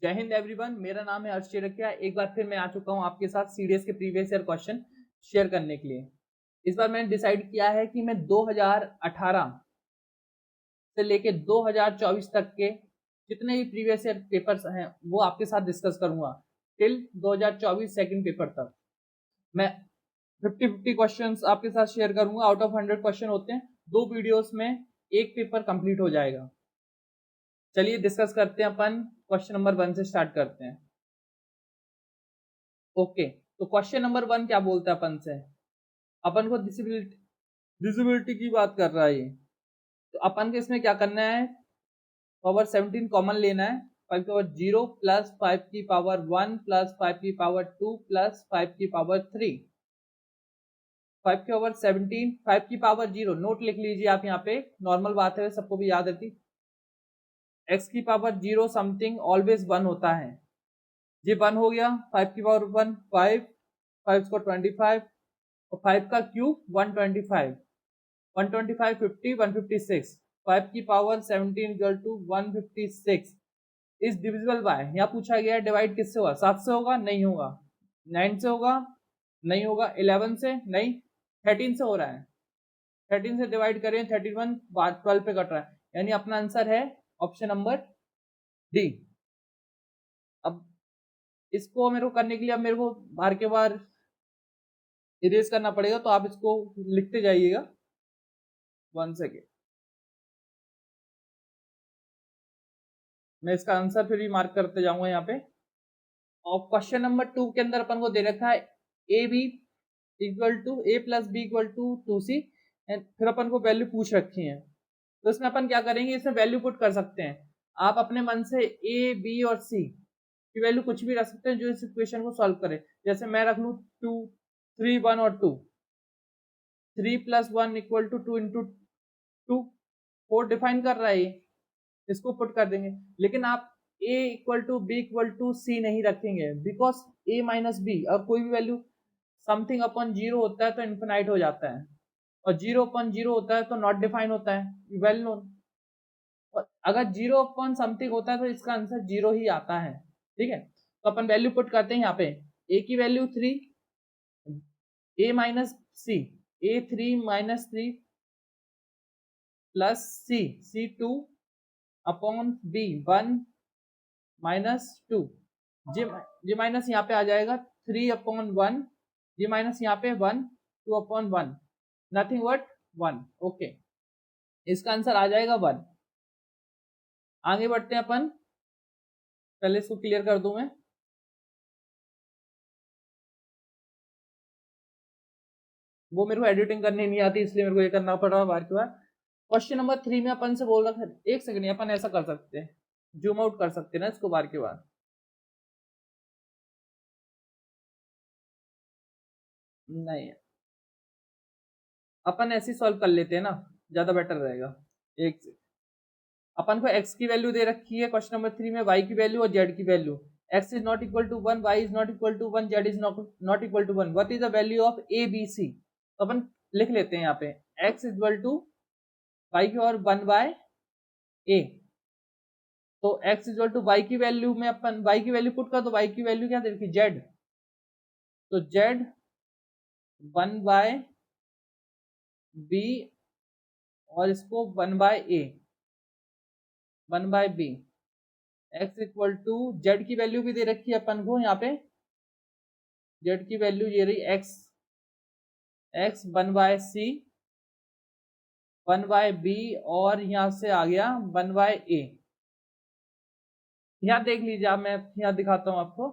जय हिंद एवरीवन, मेरा नाम है अर्श चिरकिया। एक बार फिर मैं आ चुका हूं आपके साथ सीडीएस के प्रीवियस ईयर क्वेश्चन शेयर करने के लिए। इस बार मैंने डिसाइड किया है कि मैं 2018 से लेके 2024 तक के जितने भी प्रीवियस ईयर पेपर्स हैं वो आपके साथ डिस्कस करूंगा टिल 2024 सेकंड पेपर तक। मैं 50-50 क्वेश्चंस आपके साथ शेयर करूंगा। आउट ऑफ 100 क्वेश्चन होते हैं। 2 वीडियोस में एक पेपर कंप्लीट हो जाएगा। चलिए डिस्कस करते हैं। अपन क्वेश्चन नंबर 1 से स्टार्ट करते हैं। ओके, तो क्वेश्चन नंबर 1 क्या बोलता है अपन से? अपन को डिसेबिलिटी की बात कर रहा है ये। तो अपन को इसमें क्या करना है? पावर 17 कॉमन लेना है। 5 की पावर 0 प्लस 5 की पावर 1 प्लस 5 की पावर 2 प्लस 5 की पावर 3। 5 की पावर 17, 5 की पावर 0 नोट लिख लीजिए आप यहाँ पे, नॉर्मल बात है, सबको भी याद रहती। x की पावर 0 समथिंग ऑलवेज 1 होता है। ये 1 हो गया। 5 की पावर 1 5, 5 को 25 और 5 का क्यूब 125, 125 50 156। 5 की power 17 equal to 156 is divisible by, यहाँ पूछा गया है डिवाइड किससे होगा? 7 से होगा? नहीं होगा। 9 से होगा? नहीं होगा। 11 से? नहीं। 13 से हो रहा है। 13 से डिवाइड करें, 31 12 पे कट रहा है, यानी अपना आंसर है ऑप्शन नंबर डी। अब इसको मेरे को करने के लिए अब मेरे को बार के बार इरेज करना पड़ेगा, तो आप इसको लिखते जाइएगा। 1 सेकेंड, मैं इसका आंसर फिर भी मार्क करते जाऊंगा यहाँ पे। और क्वेश्चन नंबर 2 के अंदर अपन को दे रखा है a b equal to a plus B equal to 2c, and फिर अपन को वैल्यू पूछ रखी है। तो इसमें अपन क्या करेंगे, इसमें वैल्यू पुट कर सकते हैं। आप अपने मन से ए बी और सी की वैल्यू कुछ भी रख सकते हैं जो इस इक्वेशन को सॉल्व करे। जैसे मैं रख लू 2 3 1 और 2, 3 plus 1 equal to 2 into 2, 4 define कर रहा है ये, इसको पुट कर देंगे। लेकिन आप a equal to b equal to c नहीं रखेंगे, बिकॉज a माइनस बी और कोई भी वैल्यू समथिंग अपॉन जीरो होता है तो इन्फिनाइट हो जाता है, और जीरो अपॉन जीरो होता है तो नॉट डिफाइन होता है, वेल नोन। और अगर जीरो अपॉन समथिंग होता है तो इसका आंसर जीरो ही आता है। ठीक है, तो अपन वैल्यू पुट करते हैं यहाँ पे। a की value 3, a minus c, a 3 minus 3 plus c 2 upon b 1 minus 2। जी माइनस यहाँ पे आ जाएगा 3 अपॉन 1, जी माइनस यहाँ पे 1, 2 अपॉन 1, नथिंग बट 1। ओके, इसका आंसर आ जाएगा 1। आगे बढ़ते हैं अपन, पहले इसको क्लियर कर दूं मैं। वो मेरे को एडिटिंग करनी नहीं आती, इसलिए मेरे को ये करना पड़ रहा है बार बार। क्वेश्चन नंबर 3 में अपन से बोल रहा था, एक सेकंड, अपन ऐसा कर सकते हैं, जूम आउट कर सकते हैं ना इसको बार के बार। नहीं, अपन ऐसे सॉल्व कर लेते हैं ना, ज्यादा बेटर रहेगा। एक से अपन को x की वैल्यू दे रखी है क्वेश्चन नंबर 3 में, y की वैल्यू और z की value. x is not equal to 1, y is not equal to 1, z is not equal to 1। What is the value of a b c? तो अपन लिख लेते हैं यहाँ पे x is equal to y की और 1 बाय a। तो x is equal to y की वैल्यू में अपन y की वैल्यू पुट कर, तो y की वैल्यू क्या दे रखी? z। तो z 1 बाय b और इसको 1 by a, 1 by b। x equal to z की वैल्यू भी दे रखी है अपन को यहाँ पे, z की वैल्यू ये रही x, 1 by c, 1 by b, और यहां से आ गया 1 बाय a। यहाँ देख लीजिए आप, मैं यहाँ दिखाता हूं आपको।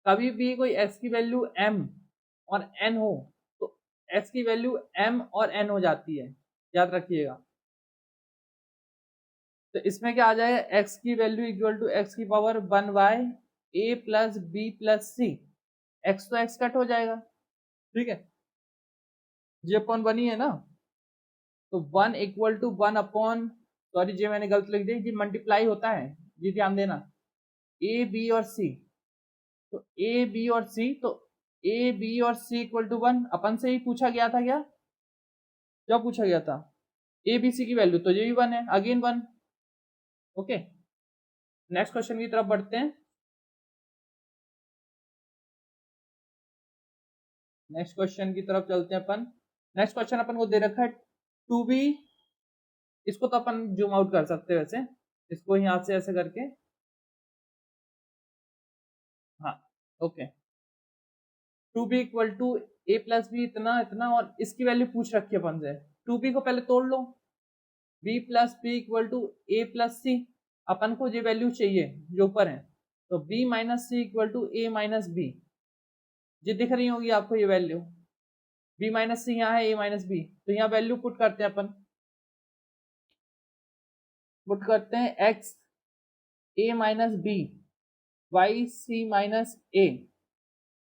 कभी भी कोई x की वैल्यू m और n हो तो x की वैल्यू m और n हो जाती है, याद रखिएगा। तो इसमें क्या आ जाएगा, x की वैल्यू इक्वल टू x की power 1 by a plus b plus c। x तो x कट हो जाएगा, ठीक है, जी अपॉन 1 ही है ना। तो 1 इक्वल टू 1 अपॉन, सॉरी जी मैंने गलत लिख दी, जी मल्टीप्लाई होता है, जी ध्यान देना। ए बी और सी, तो ए बी और सी, तो ए बी और सी इक्वल टू 1 अपन से ही पूछा गया था क्या? क्या पूछा गया था? ए बी सी की वैल्यू, तो ये भी 1 है, अगेन 1। ओके, नेक्स्ट क्वेश्चन की तरफ बढ़ते हैं। नेक्स्ट क्वेश्चन की तरफ चलते हैं अपन। नेक्स्ट क्वेश्चन अपन को दे रखा है टू बी, इसको तो अपन जूम आउट कर सकते हैं वैसे, इसको यहां से ऐसे करके, हाँ okay. Two b equal to a plus b इतना इतना, और इसकी वैल्यू पूछ रखी है अपन से। टू बी को पहले तोड़ लो, b plus B equal to a plus c, अपन को ये वैल्यू चाहिए जो ऊपर है, तो b minus c equal to a minus b, ये दिख रही होगी आपको ये वैल्यू, बी माइनस सी यहाँ है, ए माइनस बी, तो यहाँ वैल्यू पुट करते हैं अपन, पुट करते हैं x a minus b, y c minus a,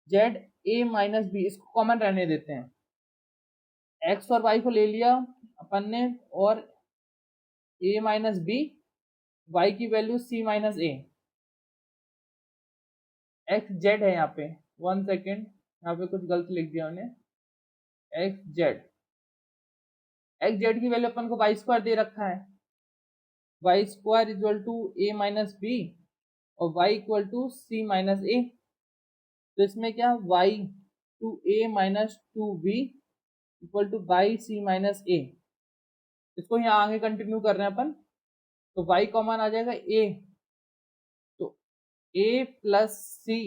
z a minus b, इसको कॉमन रहने देते हैं। एक्स और वाई को ले लिया अपन ने, और ए माइनस बी, वाई की वैल्यू सी माइनस ए, एक्स जेड है यहाँ पे, 1 सेकेंड, यहाँ पे कुछ गलत लिख दिया उन्हें, एक्स जेड, एक्स जेड की वैल्यू अपन को वाई स्क्वायर दे रखा है, y square equal to a minus b, और y equal to c minus a, तो इसमें क्या, y two a minus two b equal to by c minus a, इसको यहाँ आगे कंटिन्यू कर रहे हैं अपन, तो वाई कॉमन आ जाएगा ए, तो ए plus c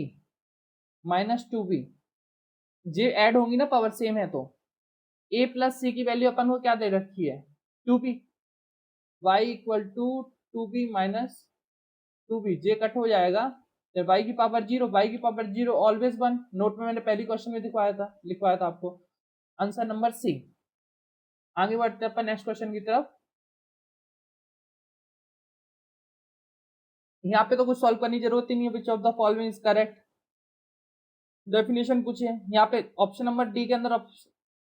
minus two b, जे ऐड होंगी ना, पावर सेम है, तो ए प्लस सी की वैल्यू अपन को क्या दे रखी है, two b, y equal to two b minus two b, जे कट हो जाएगा, तो वाई की पावर जीरो, वाई की power zero always one, note में मैंने पहली क्वेश्चन में लिखवाया था आपको, आंसर नंबर सी। आगे बढ़ते हैं अपन नेक्स्ट क्वेश्चन की तरफ। यहाँ पे तो कुछ सॉल्व करने की जरूरत ही नहीं है, which of the following is correct, definition पूछे यहाँ पे, ऑप्शन नंबर डी के अंदर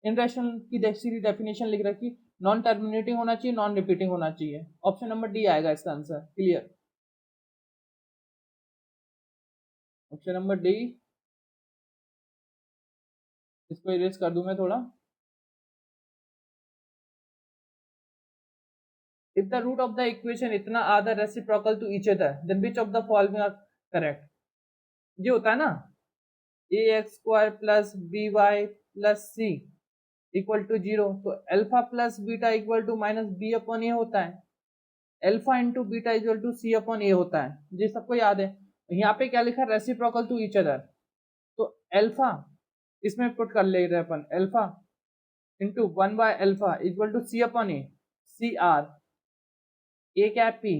इनरेशनल की सीधी डेफिनेशन लिख रखी, नॉन टर्मिनेटिंग होना चाहिए, नॉन रिपीटिंग होना चाहिए, ऑप्शन नंबर डी आएगा इसका answer, clear, option number D, इसको इरेज कर दूं मैं थोड़ा। If the root of the equation इतना are the reciprocal to each other, then which of the following are correct? ये होता है ना, a x square plus b y plus c equal to zero, तो alpha plus beta equal to minus b upon a होता है, alpha into beta equal to c upon a होता है, ये सबको याद है। यहाँ पे क्या लिखा है, रेसिप्रोकल टू ईच अदर, तो अल्फा इसमें पुट कर ले रहे अपन, alpha into one by alpha equal to c upon a, c r, a क्या है पी,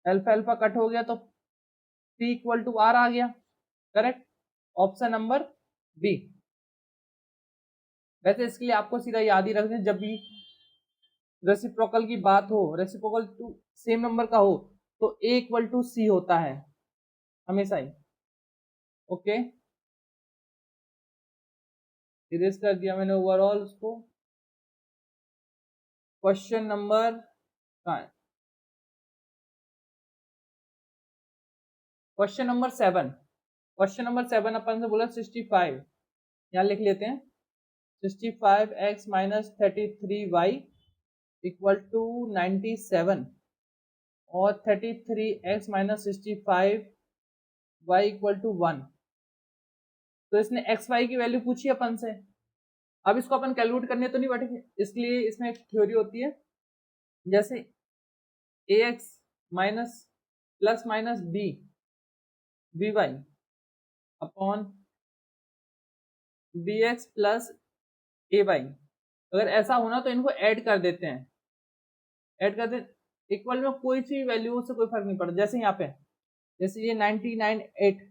अल्फा अल्फा कट हो गया तो पी इक्वल टू आर आ गया, करेक्ट, ऑप्शन नंबर बी। वैसे इसके लिए आपको सीधा याद ही रखना, जब भी रेसिप्रोकल की बात हो, रेसिप्रोकल टू सेम नंबर का हो, तो ए इक्वल टू सी होता है हमेशा ही, ओके, इरेज कर दिया मैंने ओवरऑल उसको। क्वेश्चन नंबर कहाँ है, क्वेश्चन नंबर 7, क्वेश्चन नंबर 7 अपन से बोला 65, यहाँ लिख लेते हैं, 65x minus 33y equal to 97, और 33x minus 65y equal to 1, तो इसने एक्स वाई की वैल्यू पूछी अपन से, अब इसको अपन कैलकुलेट करने तो नहीं बैठेंगे, इसलिए इसमें एक थ्योरी होती है, जैसे a x minus plus minus b b y upon b x plus a y, अगर ऐसा होना तो इनको ऐड कर देते हैं, ऐड कर दे, इक्वल में कोई सी वैल्यू से कोई फर्क नहीं पड़ता, जैसे यहाँ पे, जैसे ये 99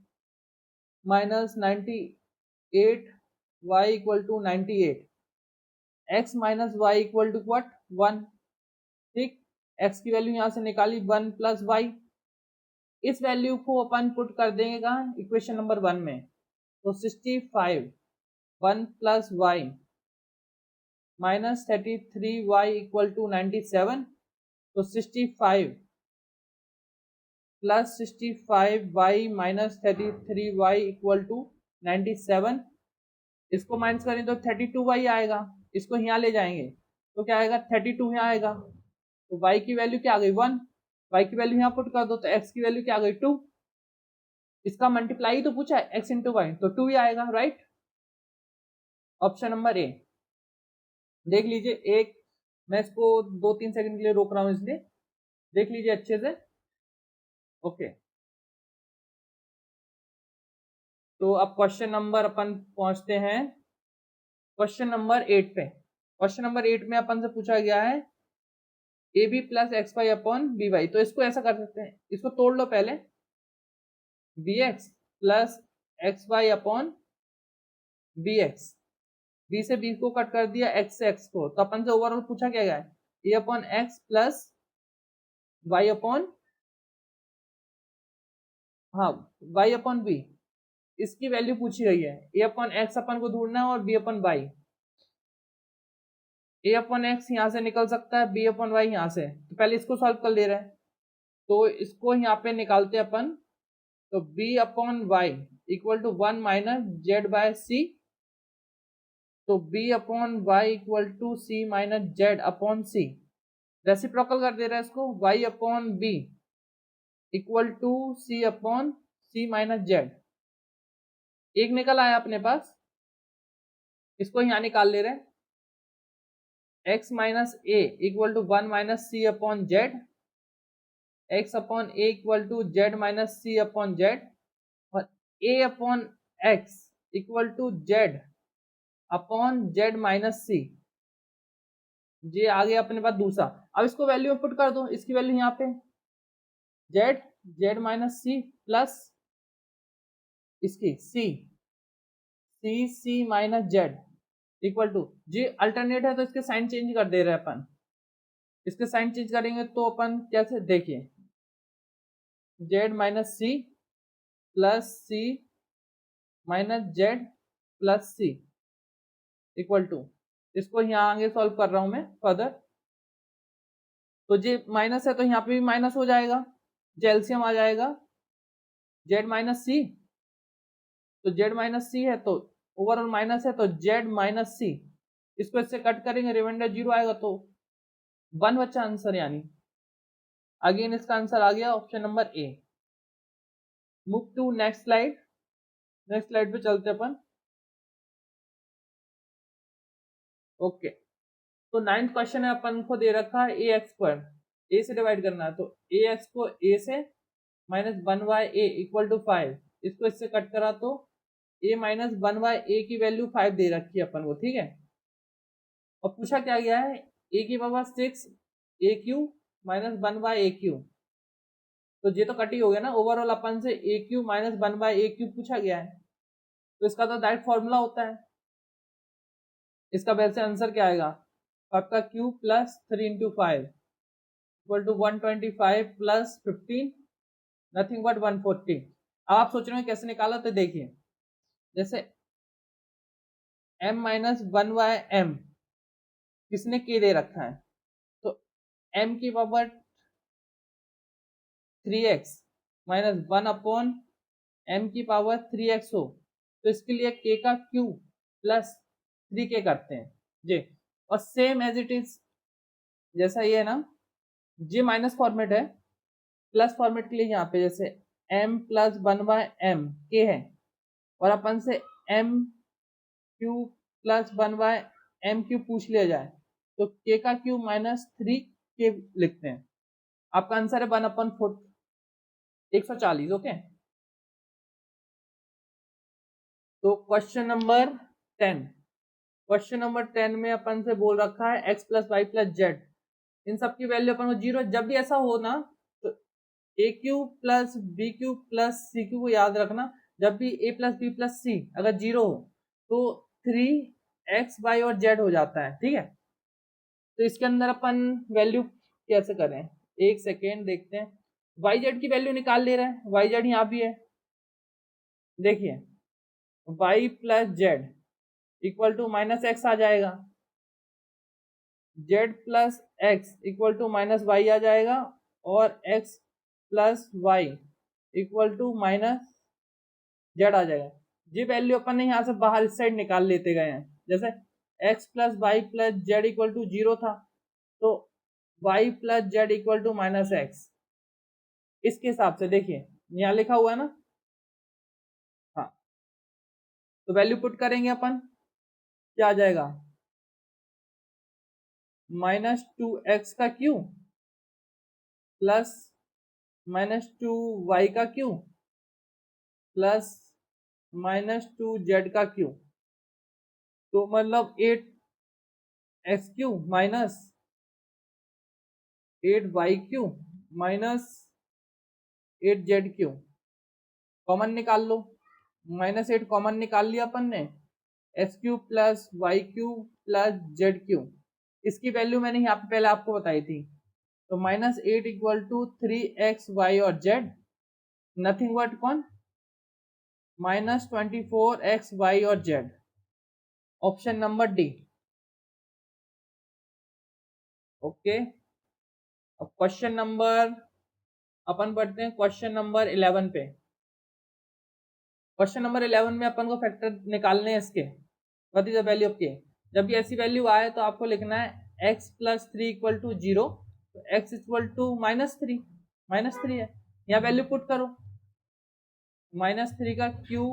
minus 98 y equal to 98, x minus y equal to what 1, ठीक, एक्स की वैल्यू यहाँ से निकाली 1 प्लस वाई, इस वैल्यू को अपन पुट कर देंगे कहाँ, इक्वेशन नंबर 1 में, तो 65 1 plus y minus 33y equal to 97, तो 65 plus 65y minus 33y equal to 97, इसको माइनस करें तो 32y आएगा, इसको यहाँ ले जाएंगे तो क्या आएगा, 32 यहाँ आएगा, तो y की वैल्यू क्या आ गई 1, y की वैल्यू यहाँ पुट कर दो तो x की वैल्यू क्या आ गई 2, इसका मल्टीप्लाई तो पूछा है x इंटू वाई, तो 2 ही आएगा, राइट। ऑप्शन नंबर ए देख लीजिए, एक मैं इसको 2-3 सेकंड के लिए रोक रहा हूं इसलिए देख लीजिए अच्छे से। ओके, तो अब क्वेश्चन नंबर अपन पहुंचते हैं क्वेश्चन नंबर 8 पे। क्वेश्चन नंबर 8 में अपन से पूछा गया है a b plus x y upon b y. तो इसको ऐसा कर सकते हैं, इसको तोड़ लो पहले, b x plus x y upon b x, b से बी को कट कर दिया, एक्स से एक्स को, तो अपन से ओवरऑल पूछा क्या गया है a upon x plus y upon, हाँ वाई अपॉन बी, इसकी वैल्यू पूछी गई है। ए अपॉन एक्स अपन को ढूंढना है और बी अपॉन वाई। ए अपॉन एक्स यहां से निकल सकता है, बी अपॉन वाई यहां से, तो पहले इसको सॉल्व कर ले रहे हैं, तो इसको यहाँ पे निकालते अपन, तो b upon y equal to 1 minus z by c, तो b upon y equal to c minus z upon c, reciprocal कर दे रहा है इसको, y upon b equal to c upon c minus z, एक निकल आया अपने पास, इसको यहाँ निकाल ले रहे हैं, x minus a equal to 1 minus c upon z, x upon a equal to z minus c upon z, और a upon x equal to z upon z minus c, ये आ गया अपने पास दूसरा। अब इसको वैल्यू में पुट कर दो, इसकी वैल्यू यहाँ पे z, z minus c plus इसकी c, c c minus z equal to, जी अल्टरनेट है तो इसके साइन चेंज कर दे रहे हैं अपन, इसके साइन चेंज करेंगे तो अपन कैसे, देखिए z minus c plus c minus z plus c equal to, इसको यहाँ आगे सॉल्व कर रहा हूं मैं फर्दर, तो जे माइनस है तो यहाँ पे भी माइनस हो जाएगा, जेल्सियम आ जाएगा जेड माइनस सी, तो जेड माइनस सी है तो ओवरऑल माइनस है तो जेड माइनस सी, इसको इससे कट करेंगे रिमाइंडर 0 आएगा, तो 1 बचा आंसर, यानी अगेन इसका आंसर आ गया option number A. Move to next slide, next slide पे चलते अपन। ओके, तो 9th क्वेश्चन है, अपन को दे रखा है ए एक्स स्क्वायर, ए से डिवाइड करना है, तो ए एक्स को ए से minus 1 y a equal to 5, इसको इससे कट करा तो ए माइनस 1 वाई ए की वैल्यू 5 दे रखी है अपन को, ठीक है। और पूछा क्या गया है ए की पावर 6 ए क्यू माइनस 1 बाय ए क्यू, तो ये तो कट ही हो गया ना, ओवरऑल अपन से ए क्यू माइनस 1 बाय ए क्यू पूछा गया है, तो इसका तो डायरेक्ट फॉर्मूला होता है, इसका वैसे आंसर क्या आएगा, 5 का cube plus 3 into 5 equal to 125 plus 15 nothing but 140। अब आप सोच रहे हो कैसे निकाला, तो देखिए जैसे m माइनस 1/m किसने के दे रखा है, तो m की power 3x minus 1 upon m की पावर 3x हो, तो इसके लिए k का क्यूब प्लस 3k करते हैं जी, और सेम एज इट इज जैसा ये है ना, जी माइनस फॉर्मेट है, प्लस फॉर्मेट के लिए यहाँ पे जैसे m प्लस 1/m के है, और अपन से m cube plus 1/m cube पूछ लिया जाए तो k का क्यूब माइनस 3k लिखते हैं, आपका आंसर है 1/4 140। ओके, तो क्वेश्चन नंबर 10, क्वेश्चन नंबर 10 में अपन से बोल रखा है x plus y plus z, इन सब की वैल्यू अपन को 0, जब भी ऐसा हो ना तो a cube plus b cube plus c cube को याद रखना, जब भी a plus b plus c अगर 0 हो तो 3x वाई और जेड हो जाता है, ठीक है। तो इसके अंदर अपन वैल्यू कैसे करें, एक सेकेंड देखते हैं, वाई जेड की वैल्यू निकाल ले रहे हैं, वाई जेड यहाँ भी है, देखिए y plus z equal to minus x आ जाएगा, z plus x equal to minus y आ जाएगा, और x plus y equal to minus z आ जाएगा। ये वैल्यू अपन ने यहाँ से बाहर इस साइड निकाल लेते गए हैं, जैसे x plus y plus z equal to 0 था, तो y plus z equal to minus x, इसके हिसाब से देखिए यहाँ लिखा हुआ है ना, हाँ, तो वैल्यू पुट करेंगे अपन, क्या आ जाएगा, -2x का क्यू प्लस -2y का क्यू प्लस -2z का क्यू, तो मतलब 8x cube minus 8y cube minus 8z cube, common निकाल लो, -8 कॉमन निकाल लिया अपन ने, x cube plus y cube plus z cube, इसकी वैल्यू मैंने यहाँ पे पहले आपको बताई थी, तो -8 इक्वल टू 3x वाई और जेड, नथिंग बट कौन, -24x वाई और z, option number D. Okay, अब क्वेश्चन नंबर अपन पढ़ते हैं, क्वेश्चन नंबर 11 पे। क्वेश्चन नंबर 11 में अपन को फैक्टर निकालने हैं इसके, what is the value of के। जब भी ऐसी वैल्यू आए तो आपको लिखना है x प्लस 3 इक्वल टू 0, तो x इक्वल टू -3 है, यहाँ वैल्यू पुट करो, -3 का क्यू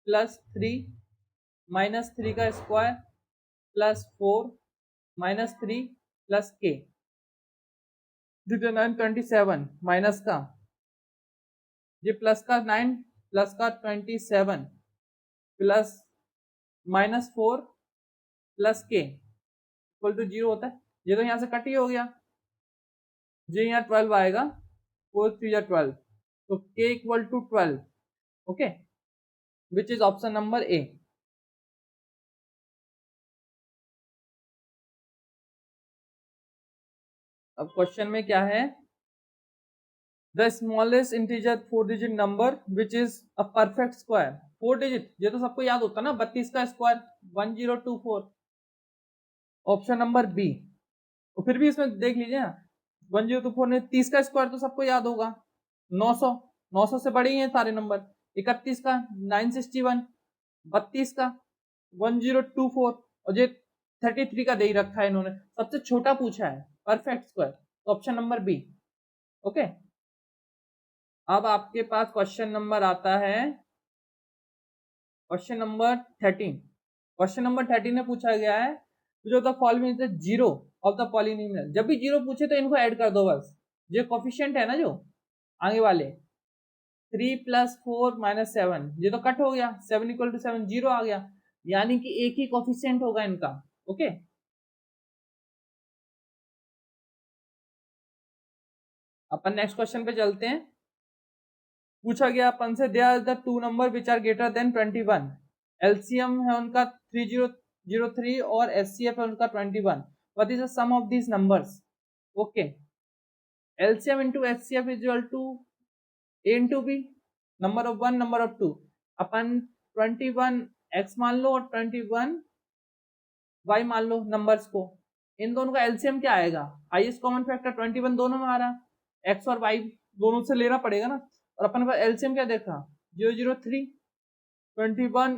प्लस 3 -3 का square plus 4 -3 plus k, 927 minus का ये प्लस का 9 प्लस का 27 plus -4 plus k equal to 0 होता है, ये तो यहाँ से कट ही हो गया, जी यहाँ 12 आएगा, 4 3 12, तो k इक्वल टू 12, okay, which is option number a. अब क्वेश्चन में क्या है, the smallest integer 4 digit number which is a perfect square, 4 digit, ये तो सबको याद होता ना, 32 का स्क्वायर 1024, ऑप्शन नंबर बी। तो फिर भी इसमें देख लीजिए ना, 1024 ने 30 का स्क्वायर तो सबको याद होगा, 900, 900 से बड़े ही हैं सारे नंबर, 31 का 961, 32 का 1024, और ये 33 का दे ही रखा है इन्होंने, सबसे छोटा पूछा है परफेक्ट स्क्वायर, तो ऑप्शन नंबर बी। ओके, अब आपके पास क्वेश्चन नंबर आता है, क्वेश्चन नंबर 13। क्वेश्चन नंबर 13 में पूछा गया है, जो the following is zero of the polynomial, जब भी जीरो पूछे तो इनको ऐड कर दो बस, जो कोफिशिएंट है ना जो आगे वाले, 3 प्लस 4 माइनस 7, ये तो कट हो गया, 7 इक्वल टू 7 जीरो आ गया, यानी कि एक ही कोफिशिएंट होगा इनका। ओके, अपन नेक्स्ट क्वेश्चन पे चलते हैं। पूछा गया अपन से, there are the two number which are greater than 21, LCM है उनका 3003 और एचसीएफ है उनका 21, what is the sum of these numbers. Okay, LCM into HCF is equal to a into b, number of 1 number of 2, अपन 21 x मान लो और 21 Y मान लो नंबर्स को, इन दोनों का एलसीएम क्या आएगा, हाईएस्ट कॉमन फैक्टर 21 दोनों में आ रहा है, एक्स और वाई दोनों से लेना पड़ेगा ना, और अपन का एलसीएम क्या देखा, 003 21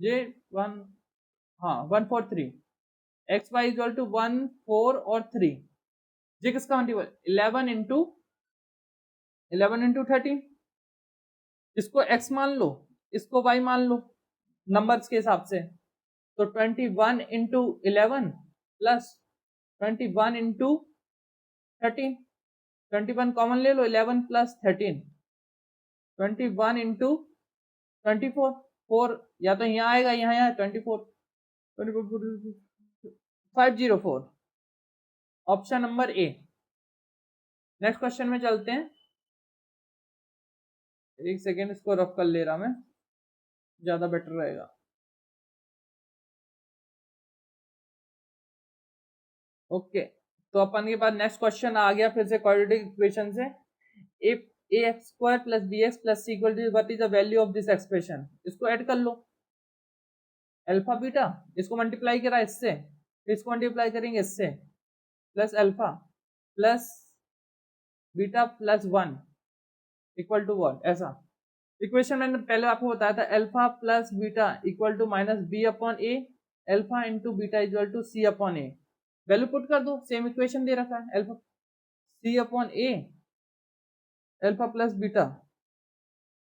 जे 1, हाँ 143, एक्स वाई इक्वल टू 1 4 और 3, जे किसका मल्टीपल 11 इंटू 13, इसको x मान लो इसको y मान लो नंबर्स के हिसाब से, तो 21 इंटू 11 प्लस 21 इंटू 13, 21 कॉमन ले लो, 11 प्लस 13, 21 इंटू 24, 4 या तो यहाँ आएगा यहाँ 24, 504, option number A. Next question में चलते हैं, एक सेकेंड इसको रफ कर ले रहा मैं, ज्यादा बेटर रहेगा। ओके, तो अपन के पास नेक्स्ट क्वेश्चन आ गया फिर से क्वाड्रेटिक इक्वेशन से, if ax square plus bx plus c equal to what is the value of this expression, इसको ऐड कर लो, अल्फा बीटा, इसको मल्टीप्लाई करा इससे, फिर इसको मल्टीप्लाई करेंगे इससे, plus alpha plus beta plus 1 equal to what, ऐसा इक्वेशन मैंने पहले आपको बताया था, alpha plus beta equal to minus b upon a, alpha into beta equal to c upon A, value put कर दो, सेम इक्वेशन दे रखा है, alpha c upon a alpha plus beta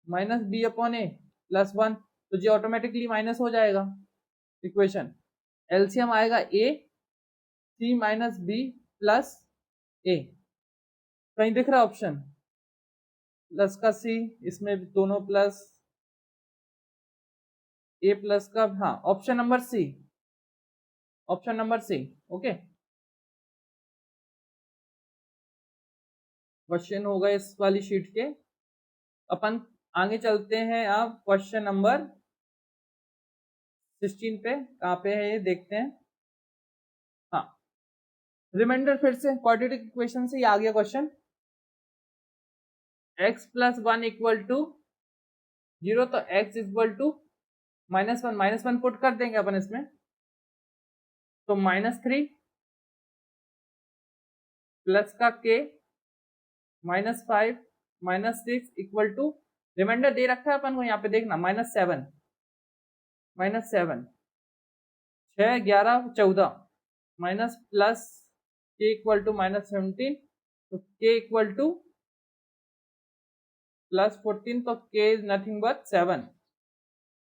minus b upon a plus 1, तो ये automatically minus हो जाएगा equation. LCM आएगा ए सी माइनस बी प्लस ए, कहीं दिख रहा है ऑप्शन प्लस का सी, इसमें दोनों प्लस, ए प्लस का, हाँ option number c, option number सी। ओके, क्वेश्चन होगा इस वाली शीट के। अपन आगे चलते हैं अब क्वेश्चन नंबर 16 पे, कहाँ पे है ये देखते हैं। हाँ, रिमाइंडर फिर से क्वाड्रेटिक इक्वेशन से ही आ गया question. x plus 1 equal to 0, तो x इक्वल टू -1, -1 पुट कर देंगे अपन इसमें, तो -3 प्लस का k -5 -6 इक्वल टू, रिमाइंडर दे रखा है अपन को यहाँ पे देखना, -7 -7 6 11 14 minus plus k equal to -17, तो k इक्वल टू प्लस 14, तो k is nothing but 7,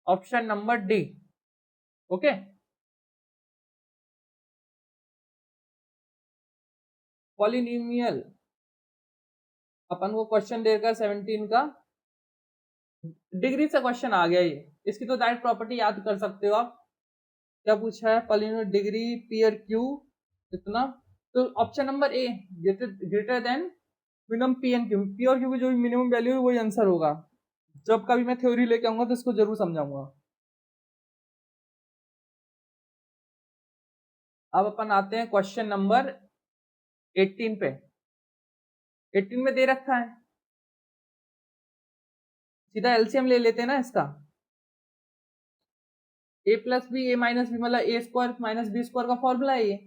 option number D. Okay, polynomial अपन को क्वेश्चन देकर 17 का डिग्री से क्वेश्चन आ गया ये, इसकी तो डायरेक्ट प्रॉपर्टी याद कर सकते हो आप। क्या पूछा है, पॉलिनोमियल डिग्री पी और क्यू इतना, तो option number A greater than minimum P and Q, P और क्यू की जो मिनिमम वैल्यू है वही आंसर होगा। जब कभी मैं थ्योरी लेके आऊंगा तो इसको जरूर समझाऊंगा। अब अपन आते हैं क्वेश्चन नंबर 18 पे। 18 में दे रखा है, सीधा एलसीएम ले लेते हैं ना इसका, a plus B A minus B मतलब ए स्क्वायर माइनस बी स्क्वायर का फॉर्मूला है ये,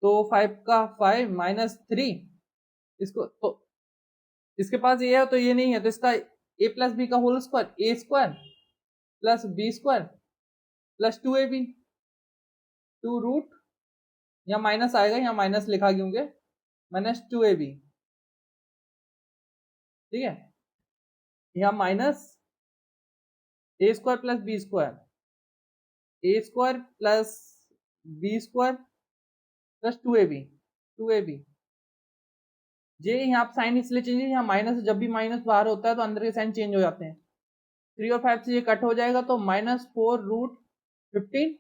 तो 5 का 5 -3, इसको तो इसके पास ये है तो ये नहीं है, तो इसका ए प्लस बी का whole square, a square plus b square plus 2ab, 2 root, यहाँ माइनस आएगा, यहाँ माइनस लिखा क्योंकि -2ab, ठीक है, यहाँ minus a square plus b square, a square plus b square plus 2ab जे, यहाँ साइन इसलिए चेंज है, यहाँ माइनस, जब भी माइनस बाहर होता है तो अंदर के साइन चेंज हो जाते हैं। 3 और 5 से ये कट हो जाएगा, तो -4 रूट 15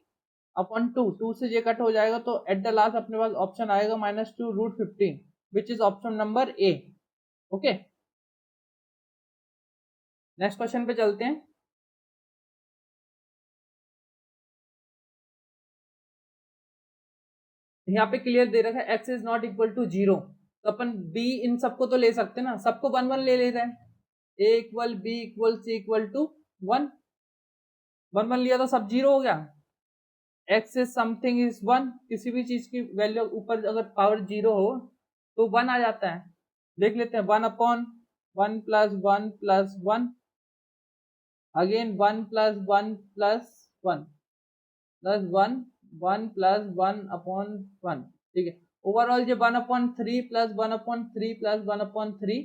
अपॉन 2, 2 से ये कट हो जाएगा, तो एट द लास्ट अपने पास ऑप्शन आएगा -2 root 15, which is option number A. Okay, next question पे चलते हैं। यहाँ पे क्लियर दे रखा है x is not equal to 0, तो अपन b इन सबको तो ले सकते हैं ना, सबको 1 1 ले लेते हैं, a equal b equal c equal to 1, 1 1 लिया तो सब 0 हो गया। x इज समथिंग इज 1, किसी भी चीज की वैल्यू ऊपर अगर पावर 0 हो तो 1 आ जाता है। देख लेते हैं, 1 upon 1 plus 1 plus 1, again 1 plus 1 plus 1 plus 1 1 plus 1 upon 1, ठीक है, ओवरऑल ये 1/3 प्लस 1/3 प्लस 1/3,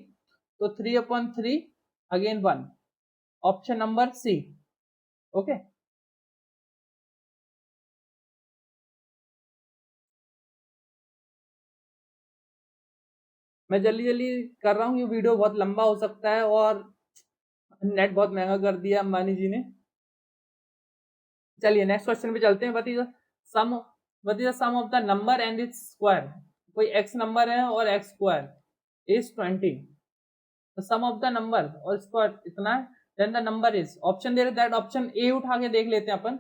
तो 3/3 अगेन 1, ऑप्शन नंबर सी। ओके, मैं जल्दी जल्दी कर रहा हूँ, ये वीडियो बहुत लंबा हो सकता है और नेट बहुत महंगा कर दिया अंबानी जी ने। चलिए नेक्स्ट क्वेश्चन पे चलते हैं। What is the sum of the number and its square, कोई x नंबर है और x square is 20, the sum of the number और स्क्वायर इतना है, then the number is, option दे रहे दैट ऑप्शन ए उठा के देख लेते हैं अपन।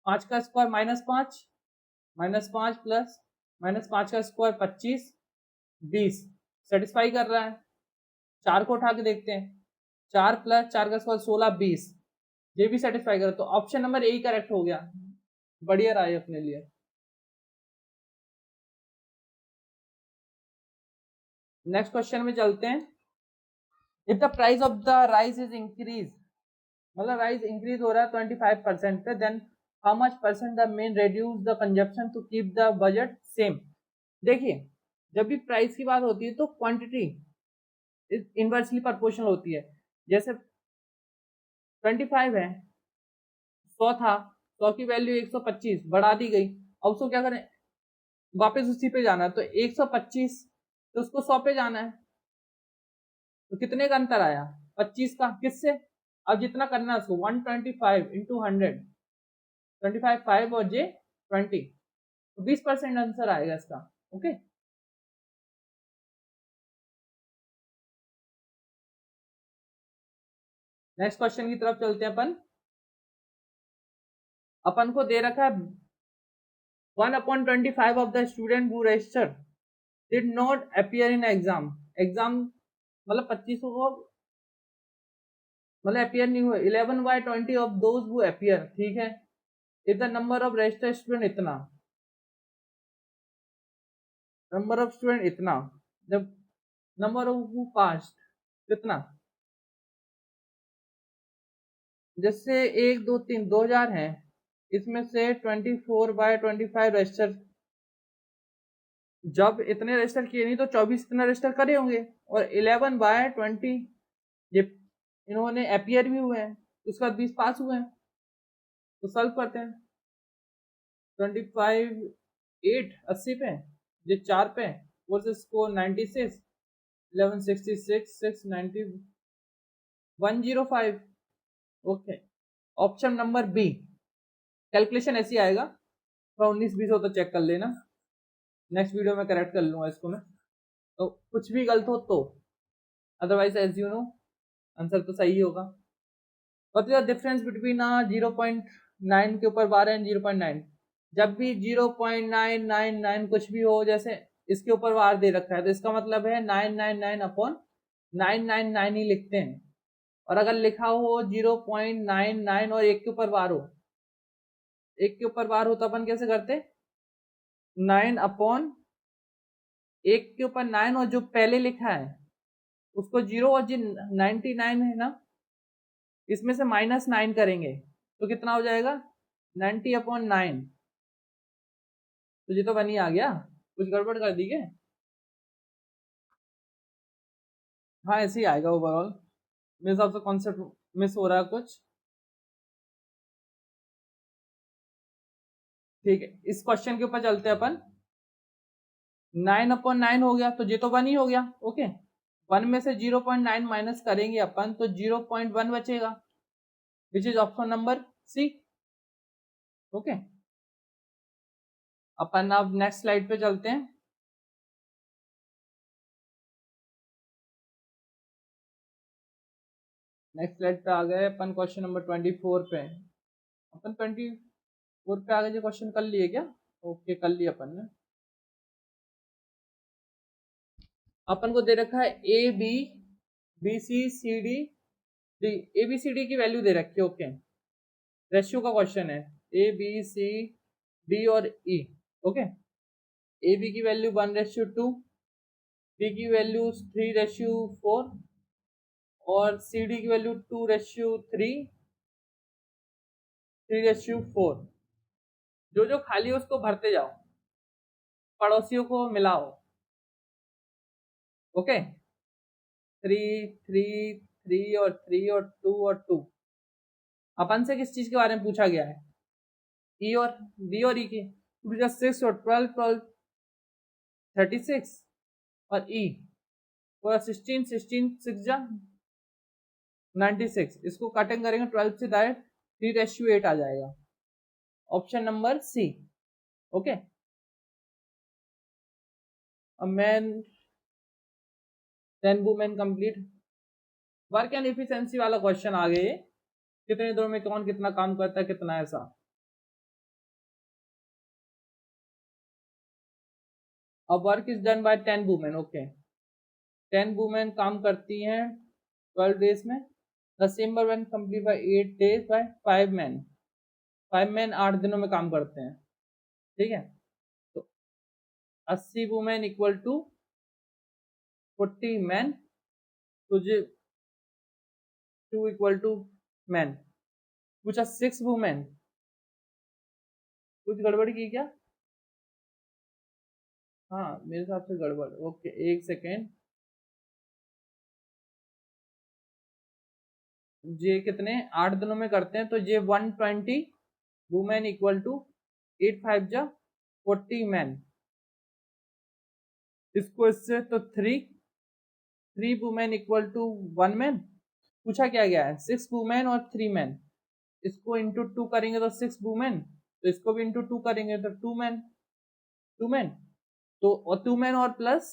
5 का स्क्वायर -5 प्लस -5 का स्क्वायर 25 20 सेटिस्फाई कर रहा है। 4 को उठा के देखते हैं, 4 प्लस 4 का स्क्वायर 16 20, ये भी सेटिस्फाई कर, तो ऑप्शन नंबर ए ही करेक्ट हो गया। बढ़िया रहा है अपने लिए। नेक्स्ट क्वेश्चन में चलते हैं। If the price of the rice is increase, मतलब राइस इंक्रीज हो रहा है 25% पे, then how much percent the men reduce the consumption to keep the budget same. देखिए, जब भी प्राइस की बात होती है तो क्वांटिटी इनवर्सली प्रोपोर्शनल होती है। जैसे 25 है, 100 था, 100 की वैल्यू 125 बढ़ा दी गई। अब उसको क्या करें, वापस उसी पे जाना है, तो 125 तो उसको 100 पे जाना है, तो कितने का अंतर आया, 25 का, किससे, अब जितना करना है उसको 125 इंटू 100, 25 5 और जे 20, तो 20% आंसर आएगा इसका। ओके, नेक्स्ट क्वेश्चन की तरफ चलते हैं अपन। अपन को दे रखा है 1/25 of the student who registered did not appear in exam. Exam मतलब 25 को मतलब अपियर नहीं हुए। 11/20 ऑफ दोज हु अपियर, ठीक है, if the number of registered student इतना, नंबर ऑफ स्टूडेंट इतना, जब नंबर ऑफ हु पास्ट कितना, जैसे 1 2 3 2000 है, इसमें से 24/25 रजिस्टर, जब इतने रजिस्टर किए नहीं तो 24 इतना रजिस्टर करे होंगे, और 11/20 ये इन्होंने अपियर भी हुए हैं, उसके बाद 20 पास हुए हैं, तो सॉल्व करते हैं। 25 8 80 पे, ये 4 पे, versus score 96, 1166 690 105। Okay, option number b, calculation ऐसी आएगा, थोड़ा 19 20 हो तो चेक कर लेना, नेक्स्ट वीडियो में करेक्ट कर लूंगा इसको मैं, तो कुछ भी गलत हो तो, otherwise as you know answer तो सही होगा। What is the difference between 0.9 के ऊपर 12 एंड 0.9, जब भी 0.999 कुछ भी हो, जैसे इसके ऊपर वार दे रखा है, तो इसका मतलब है 999 अपॉन 999 ही लिखते हैं। और अगर लिखा हो 0.99 और एक के ऊपर वार हो, एक के ऊपर वार हो तो अपन कैसे करते, 9 अपॉन एक के ऊपर 9, और जो पहले लिखा है उसको 0, और जो 99 है ना, इसमें से -9 करेंगे तो कितना हो जाएगा, 90/9। तो ये तो बनी आ गया, कुछ गड़बड़ कर दी क्या, हाँ ऐसे ही आएगा ओवरऑल, मेरे हिसाब से कॉन्सेप्ट मिस हो रहा है कुछ। ठीक है, इस क्वेश्चन के ऊपर चलते हैं अपन। 9/9 हो गया तो ये तो 1 ही हो गया। ओके, 1 में से 0.9 माइनस करेंगे अपन तो 0.1 बचेगा, which is option number C. Okay, अपन अब नेक्स्ट स्लाइड पे चलते हैं। नेक्स्ट स्लाइड पे आ गए अपन, क्वेश्चन नंबर 24 पे। अपन 24 पे आ गए, जो क्वेश्चन कर लिए क्या, ओके कर लिया अपन ने। अपन को दे रखा है a b b c c d d, a B c d की वैल्यू दे रखी है। ओके, रेशियो का क्वेश्चन है, ए बी सी डी और ई। ओके, ए बी की वैल्यू 1:2, बी की वैल्यू 3:4, और सी डी की वैल्यू 2:3, 3:4। जो जो खाली है उसको भरते जाओ, पड़ोसियों को मिलाओ। ओके, 3 3 3 और 3 और 2 और 2। अपन से किस चीज के बारे में पूछा गया है, ई और बी और ई की, 6 और 12 12 36, और ई पूरा 16 16 6 जा 96, इसको कटिंग करेंगे 12 से डायरेक्ट 3:8 आ जाएगा, option number C. Okay, a man 10 women complete work and efficiency वाला क्वेश्चन आ गए, कितने दिनों में कौन कितना काम करता है, कितना ऐसा। अब work is done by 10 women. Okay, 10 women काम करती हैं 12 डेज में, the same work when complete bye 8 days by 5 man. 5 man 8 दिनों में काम करते हैं, ठीक है, तो 80 वुमेन इक्वल टू 40 मैन, तुझे 2 इक्वल टू मैन। पूछा 6 वुमेन, कुछ गड़बड़ की क्या, हाँ मेरे हिसाब से गड़बड़। ओके एक सेकेंड, ये कितने 8 दिनों में करते हैं, तो ये 120 वुमेन इक्वल टू 8 5 जा 40 मैन। इसको इससे तो 3 वुमेन इक्वल टू 1 मैन। पूछा क्या गया है 6 वुमेन और 3 मैन। इसको इंटू 2 करेंगे तो 6 वुमेन, तो इसको भी इंटू 2 करेंगे तो 2 मैन तो, और 2 मैन और प्लस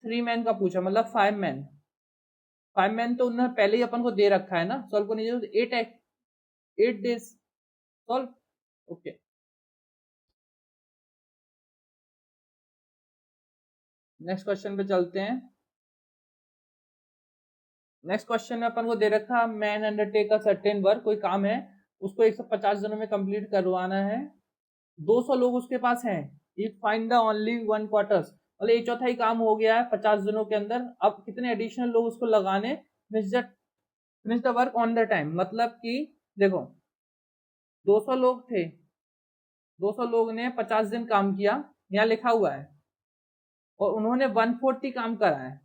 3 मैन का पूछा, मतलब 5 मैन। 5 मैन तो उन्होंने पहले ही अपन को दे रखा है ना, सॉल्व करने की 8 days solve. Okay, next question पे चलते हैं। नेक्स्ट क्वेश्चन में अपन को दे रखा man undertake a certain work, कोई काम है उसको 150 दिनों में कंप्लीट करवाना है, 200 लोग उसके पास हैं। इफ फाइंड द ओनली 1/4, मतलब 1/4 काम हो गया है 50 दिनों के अंदर, अब कितने एडिशनल लोग उसको लगाने, finish the work on the time. मतलब कि देखो 200 लोग थे, 200 लोग ने 50 दिन काम किया, यहाँ लिखा हुआ है, और उन्होंने 140 काम करा है,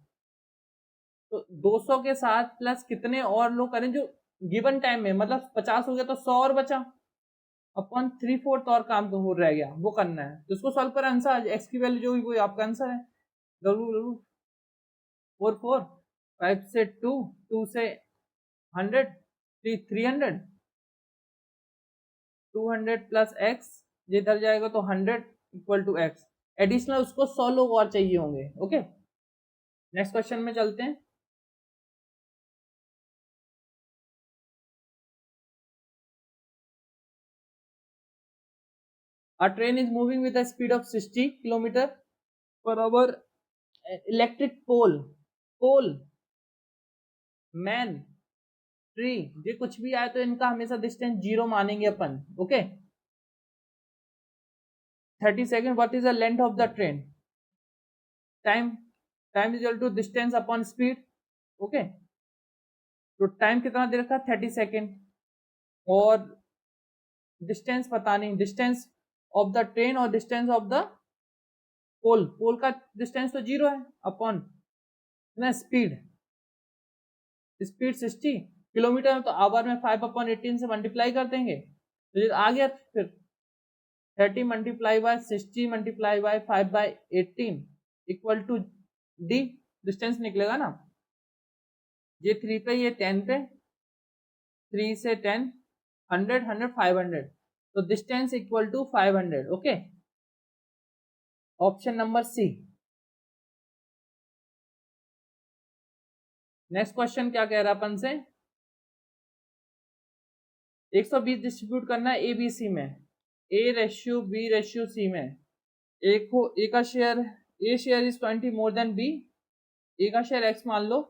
तो 200 के साथ प्लस कितने और लोग करें जो गिवन टाइम में, मतलब 50 हो गया तो 100 और बचा, अपन 3/4 और काम तो हो रह गया, वो करना है। तो इसको सॉल्व कर आंसर एक्स की वैल्यू जो हुई वो आपका आंसर है। डब्ल्यू 4 5 से 2 से 100 300 200 प्लस एक्स, ये इधर जाएगा तो 100 इक्वल टू एक्स। एडिशनल उसको 100 लोग और चाहिए होंगे। ओके, नेक्स्ट क्वेश्चन में चलते हैं। A train is moving with a speed of 60 kilometre पर hour. Electric pole man tree, ये कुछ भी आए तो इनका हमेशा डिस्टेंस 0 मानेंगे अपन। Okay, 30 second. What is the length of the train? Time is equal to distance upon speed. Okay, तो टाइम कितना दे रखा है 30 सेकेंड, और डिस्टेंस पता नहीं, डिस्टेंस ऑफ द ट्रेन और डिस्टेंस ऑफ द पोल का डिस्टेंस तो 0 है, अपॉन ना स्पीड 60 किलोमीटर, तो आवर में 5/18 से मल्टीप्लाई कर देंगे तो ये आ गया। फिर 30 multiply by 60 multiply by 5/18 equal to d, distance निकलेगा ना, ये 3 पे ये 10 पे, 3 से 10 100 500, तो distance equal to 500। Okay, option number c. Next question क्या कह रहा है अपन से, 120 डिस्ट्रीब्यूट करना है ए बी सी में, A/B/C में। ए का share, a share is 20 more than b, a का शेयर x मान लो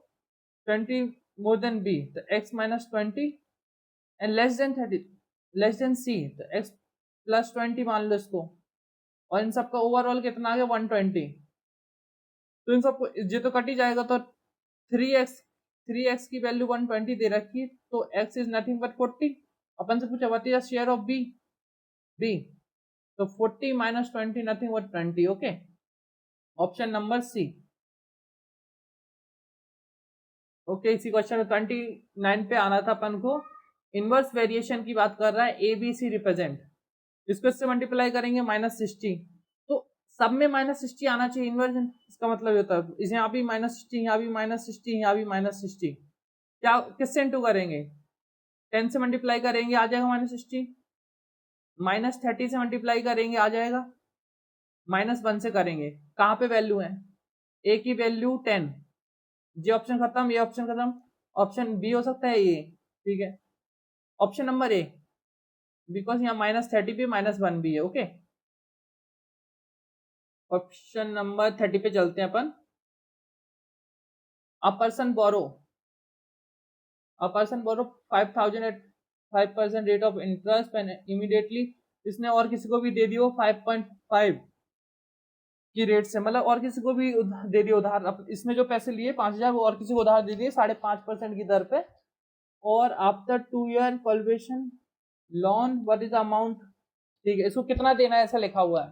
20 मोर देन बी, तो x minus 20 and less than 30 less than c, तो x प्लस 20 मान लो इसको, और इन सबका ओवरऑल कितना आ गया 120, तो इन सबको ये तो कट ही जाएगा, तो 3x की वैल्यू 120 दे रखी, तो x इज नथिंग बट 40। अपन से पूछा what is the share of b, तो 40 माइनस 20 nothing but 20। Okay, option number C. Okay, इसी क्वेश्चन में 29 पे आना था अपन को। इनवर्स वेरिएशन की बात कर रहा है, ए बी सी रिप्रेजेंट, इसको इससे मल्टीप्लाई करेंगे -60, तो सब में -60 आना चाहिए इन्वर्जन, इसका मतलब होता है इस यहाँ भी -60, यहाँ भी -60, यहाँ भी -60, क्या किससे इंटू करेंगे 10 से मल्टीप्लाई करेंगे आ जाएगा -60, -30 से मल्टीप्लाई करेंगे आ जाएगा, -1 से करेंगे, कहाँ पे वैल्यू है, ए की वैल्यू 10, ये ऑप्शन खत्म, ये ऑप्शन खत्म, ऑप्शन बी हो सकता है ये, ठीक है, ऑप्शन नंबर ए, बिकॉज यहाँ -30 भी -1 भी है। ओके, ऑप्शन नंबर 30 पे चलते हैं अपन। A person borrow 5,000 at 5% rate of interest and immediately, इसने और किसी को भी दे दियो 5.5 की रेट से, मतलब और किसी को भी दे दिया उधार, इसमें जो पैसे लिए 5,000 वो और किसी को उधार दे दिए 5.5% की दर पे, और आफ्टर 2 ईयर कॉल्वेशन loan what is the amount, ठीक है, इसको कितना देना है ऐसा लिखा हुआ है,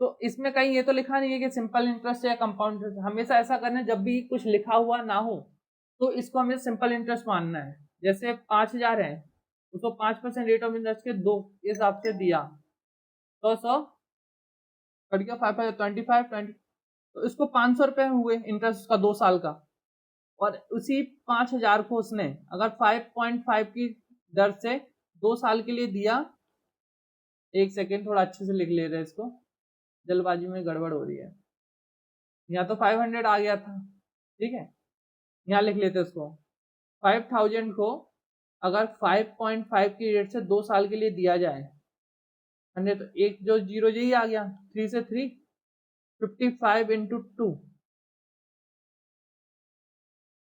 तो इसमें कहीं ये तो लिखा नहीं है कि सिंपल इंटरेस्ट या कंपाउंड इंटरेस्ट, हमेशा ऐसा करना जब भी कुछ लिखा हुआ ना हो तो इसको हमें सिंपल इंटरेस्ट मानना है। जैसे 5,000 है, उसको 5% रेट ऑफ इंटरेस्ट के 2 हिसाब से दिया, तो 100 कट गया, 5 25 20, तो इसको 500 रुपए हुए इंटरेस्ट का 2 साल का। और उसी 5,000 को उसने अगर 5.5 की दर से 2 साल के लिए दिया, एक सेकेंड थोड़ा अच्छे से लिख ले रहे हैं इसको, जल्दबाजी में गड़बड़ हो रही है। यहाँ तो 500 आ गया था, ठीक है, यहाँ लिख लेते इसको। 5,000 को अगर 5.5 की रेट से 2 साल के लिए दिया जाए, 100, तो एक जो जीरो यही आ गया, 3 से 3 55 इंटू 2,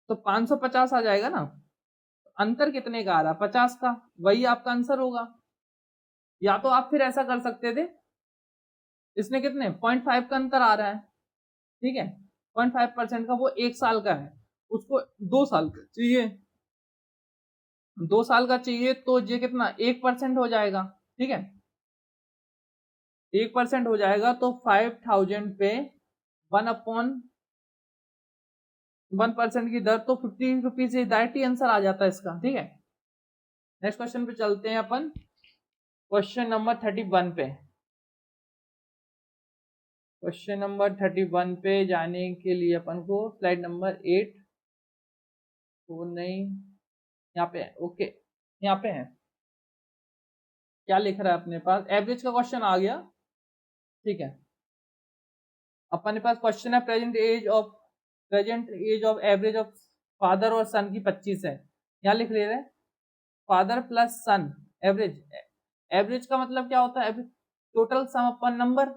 तो 550 आ जाएगा ना। अंतर कितने का आ रहा है? 50 का। वही आपका आंसर होगा। या तो आप फिर ऐसा कर सकते थे, इसने कितने 0.5 का अंतर आ रहा है, ठीक है, 0.5% का, वो 1 साल का है, उसको 2 साल का चाहिए, 2 साल का चाहिए, तो ये कितना 1% हो जाएगा, ठीक है, 1% हो जाएगा, तो 5,000 पे 1/1% की दर, तो 50 रुपीज डायरेक्ट ही आंसर आ जाता है इसका, ठीक है। नेक्स्ट क्वेश्चन पे चलते हैं अपन, क्वेश्चन नंबर 31 पे। क्वेश्चन नंबर 31 पे जाने के लिए अपन को स्लाइड नंबर 8, वो नहीं, यहाँ पे है, ओके, यहाँ पे है, क्या लिख रहा है अपने पास, एवरेज का क्वेश्चन आ गया, ठीक है। अपने पास क्वेश्चन है, present age of average of father और सन की 25 है, यहाँ लिख ले रहे हैं फादर प्लस सन एवरेज। एवरेज का मतलब क्या होता है? टोटल सम अपन नंबर,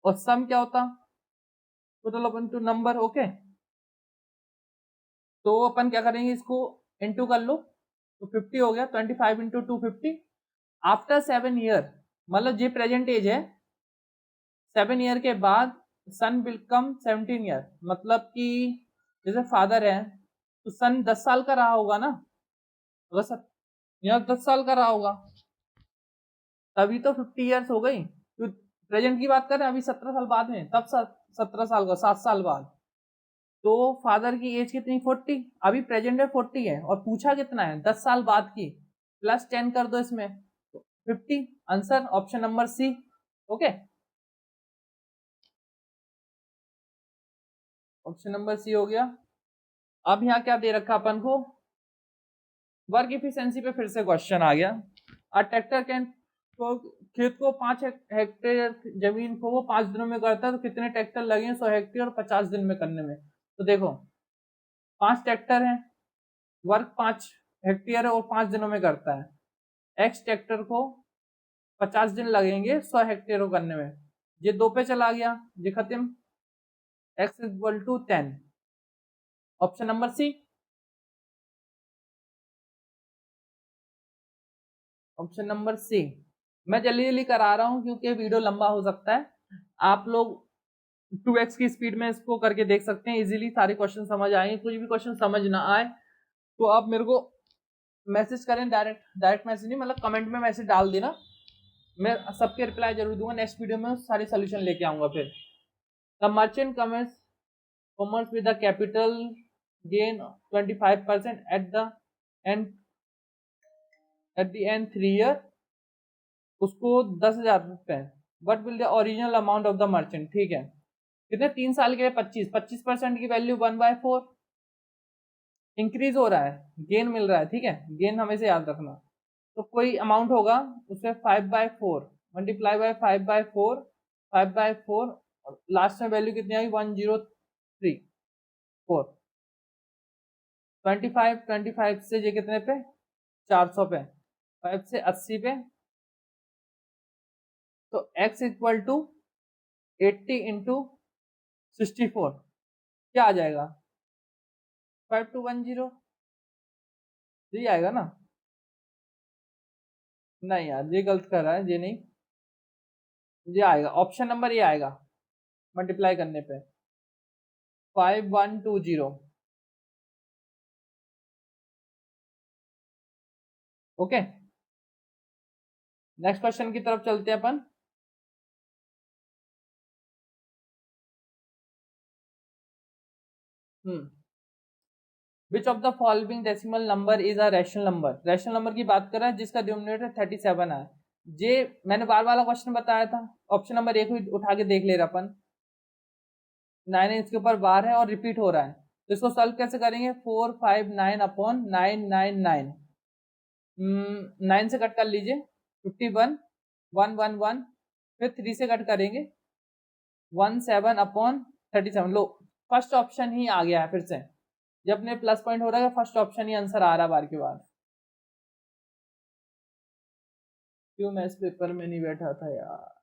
और सम क्या होता? टोटल अपन टू नंबर, ओके। तो अपन क्या करेंगे, इसको इंटू कर लो, तो 50 हो गया, 25 इंटू 250 आफ्टर 7 ईयर, मतलब ये प्रेजेंट एज है, 7 ईयर के बाद सन बिकम 17 ईयर, मतलब कि जैसे फादर है तो सन 10 साल का रहा होगा ना, अगर यहाँ 10 साल का रहा होगा, तभी तो 50 ईयर्स हो गई। तो प्रेजेंट की बात करें, अभी 17 साल बाद में, तब 17 साल का, 7 साल बाद, तो फादर की एज कितनी 40, अभी प्रेजेंट में 40 है, और पूछा कितना है 10 साल बाद की, प्लस 10 कर दो इसमें, तो 50, आंसर ऑप्शन नंबर सी, ओके, ऑप्शन नंबर सी हो गया। अब यहाँ क्या दे रखा अपन को, वर्क इफिशियंसी पे फिर से क्वेश्चन आ गया। अ ट्रैक्टर कैन, तो खेत को 5 हेक्टेयर जमीन को वो 5 दिनों में करता है, तो कितने ट्रैक्टर लगे 100 हेक्टेयर और 50 दिन में करने में? तो देखो 5 ट्रैक्टर है, वर्क 5 हेक्टेयर है और 5 दिनों में करता है, एक्स ट्रैक्टर को 50 दिन लगेंगे 100 हेक्टेयर को करने में, ये 2 पे चला गया, ये खत्म, x equal to 10, option number c, option number c. मैं जल्दी जल्दी करा रहा हूं क्योंकि वीडियो लंबा हो सकता है, आप लोग 2x की स्पीड में इसको करके देख सकते हैं, इजीली सारे क्वेश्चन समझ आएंगे। कुछ भी क्वेश्चन समझ ना आए तो आप मेरे को मैसेज करें, डायरेक्ट मैसेज नहीं, मतलब कमेंट में मैसेज डाल देना, मैं सबके रिप्लाई जरूर दूंगा। नेक्स्ट वीडियो में सारे सोल्यूशन लेके आऊंगा। फिर the merchant commerce with the capital gain 25% and at the end 3 year, उसको 10,000 रुपए, what will the original amount of the merchant, ठीक है, कितने 3 साल के लिए 25% की वैल्यू 1/4 इंक्रीज हो रहा है, गेन मिल रहा है, ठीक है, गेन हमेशा याद रखना। तो कोई अमाउंट होगा, उससे 5/4 मल्टीप्लाई बाय 5/4, 5/4, और लास्ट में वैल्यू कितनी आई 1034, 25 से ये कितने पे 400 पे, 5 से 80 पे, तो x इक्वल टू 80 इंटू 64 क्या आ जाएगा 5210, ये आएगा ना? नहीं यार, ये गलत कर रहा है, ये नहीं, ये आएगा, ऑप्शन नंबर ये आएगा, मल्टीप्लाई करने पे 5120, ओके। नेक्स्ट क्वेश्चन की तरफ चलते हैं अपन। Which of the following decimal number is a rational number. Rational number की बात कर रहा है जिसका डिनोमिनेटर 37 है। जे मैंने बार वाला क्वेश्चन बताया था, ऑप्शन नंबर 1 उठा के देख ले रहा अपन। 9 इसके ऊपर बार है और रिपीट हो रहा है, तो इसको सॉल्व कैसे करेंगे? 459 अपॉन 999, 9 से कट कर लीजिए 51, 111, फिर 3 से कट करेंगे 17 अपॉन 37। लो, फर्स्ट ऑप्शन ही आ गया है फिर से, जब अपने प्लस पॉइंट हो रहा है फर्स्ट ऑप्शन ही आंसर आ रहा है बार के बाद। क्यों मैं इस पेपर में नहीं बैठा था यार।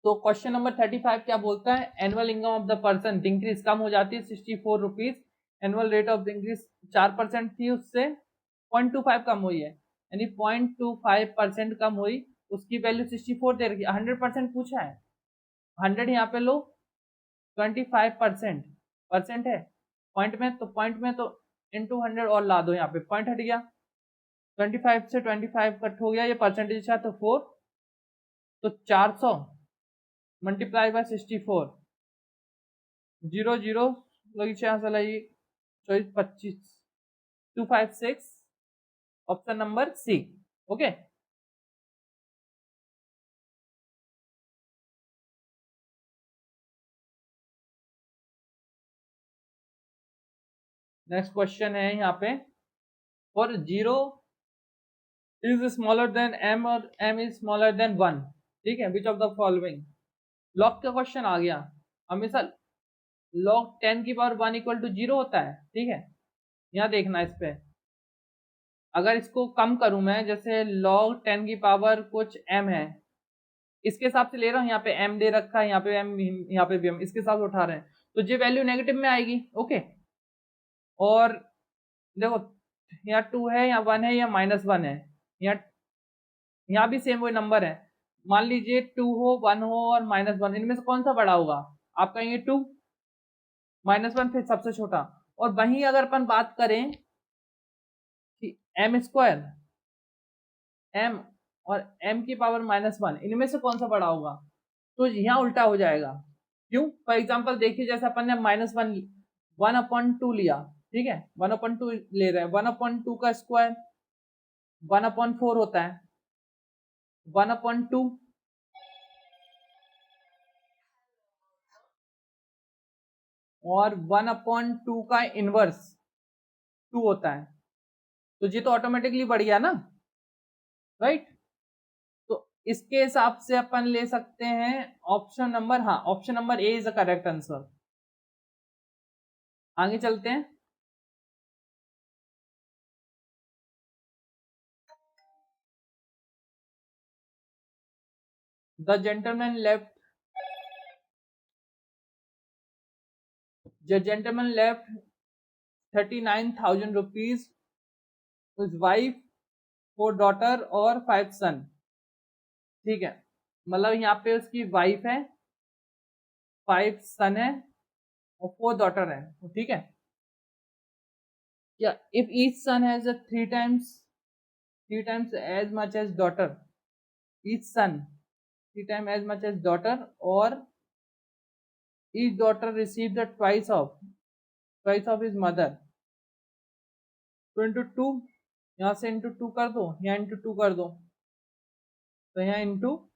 तो क्वेश्चन नंबर 35 क्या बोलता है? Annual income of the person increase, कम हो जाती है 64 rupees. Annual rate of increase 4% थी, उससे 0.25 कम हुई है, यानी 0.25% कम हुई। उसकी वैल्यू 64 दे रखी है, 100% पूछा है, 100 यहाँ पे लो, 25% परसेंट है पॉइंट में, तो पॉइंट में तो इंटू 100 और ला दो, यहाँ पे पॉइंट हट गया, 25 से 25 कट हो गया, ये परसेंटेज था तो 4, तो 400 मल्टीप्लाई बाय 64, 0 0 लगी 6 लगी 24 25, 256, ऑप्शन नंबर सी। ओके, नेक्स्ट क्वेश्चन है यहाँ पे, for 0 is smaller than m और m इज स्मॉलर देन 1, ठीक है, which of the following. Log का क्वेश्चन आ गया, हमेशा log 10 की पावर 1 इक्वल टू 0 होता है, ठीक है। यहाँ देखना इस पे, अगर इसको कम करूं मैं, जैसे log 10 की पावर कुछ m है, इसके हिसाब से ले रहा हूँ, यहाँ पे m दे रखा है, यहाँ पे m, यहाँ पे भी m, इसके हिसाब से उठा रहे हैं, तो ये वैल्यू नेगेटिव में आएगी। ओके, और देखो यहाँ 2 है, यहाँ 1 है, या -1 है, यहाँ यहाँ भी सेम वही नंबर है। मान लीजिए 2 हो, 1 हो और -1, इनमें से कौन सा बड़ा होगा? आप कहेंगे 2, -1 फिर सबसे छोटा। और वहीं अगर अपन बात करें कि m स्क्वायर, m और m की पावर -1, इनमें से कौन सा बड़ा होगा? तो यहाँ उल्टा हो जाएगा। क्यों? फॉर एग्जाम्पल देखिए, जैसे अपन ने -1 1/2 लिया, ठीक है, 1/2 ले रहे हैं, 1/2 का स्क्वायर 1/4 होता है, 1/2 और 1/2 का इनवर्स 2 होता है, तो ये तो ऑटोमेटिकली बढ़ गया ना, राइट। तो इसके हिसाब से अपन ले सकते हैं ऑप्शन नंबर, हाँ, option number A is the correct answer. आगे चलते हैं। The gentleman left the gentleman left 39,000 rupees his wife, 4 daughter और 5 सन, ठीक है, मतलब यहाँ पे उसकी वाइफ है, 5 सन है और 4 डॉटर है, ठीक है। या if each son has a 3 times as much as daughter, each son 3 times as much as daughter, or each daughter received the twice of his mother, तो इंटू 2, यहाँ से इंटू 2 कर दो, यहाँ इंटू 2 कर दो, तो यहाँ इंटू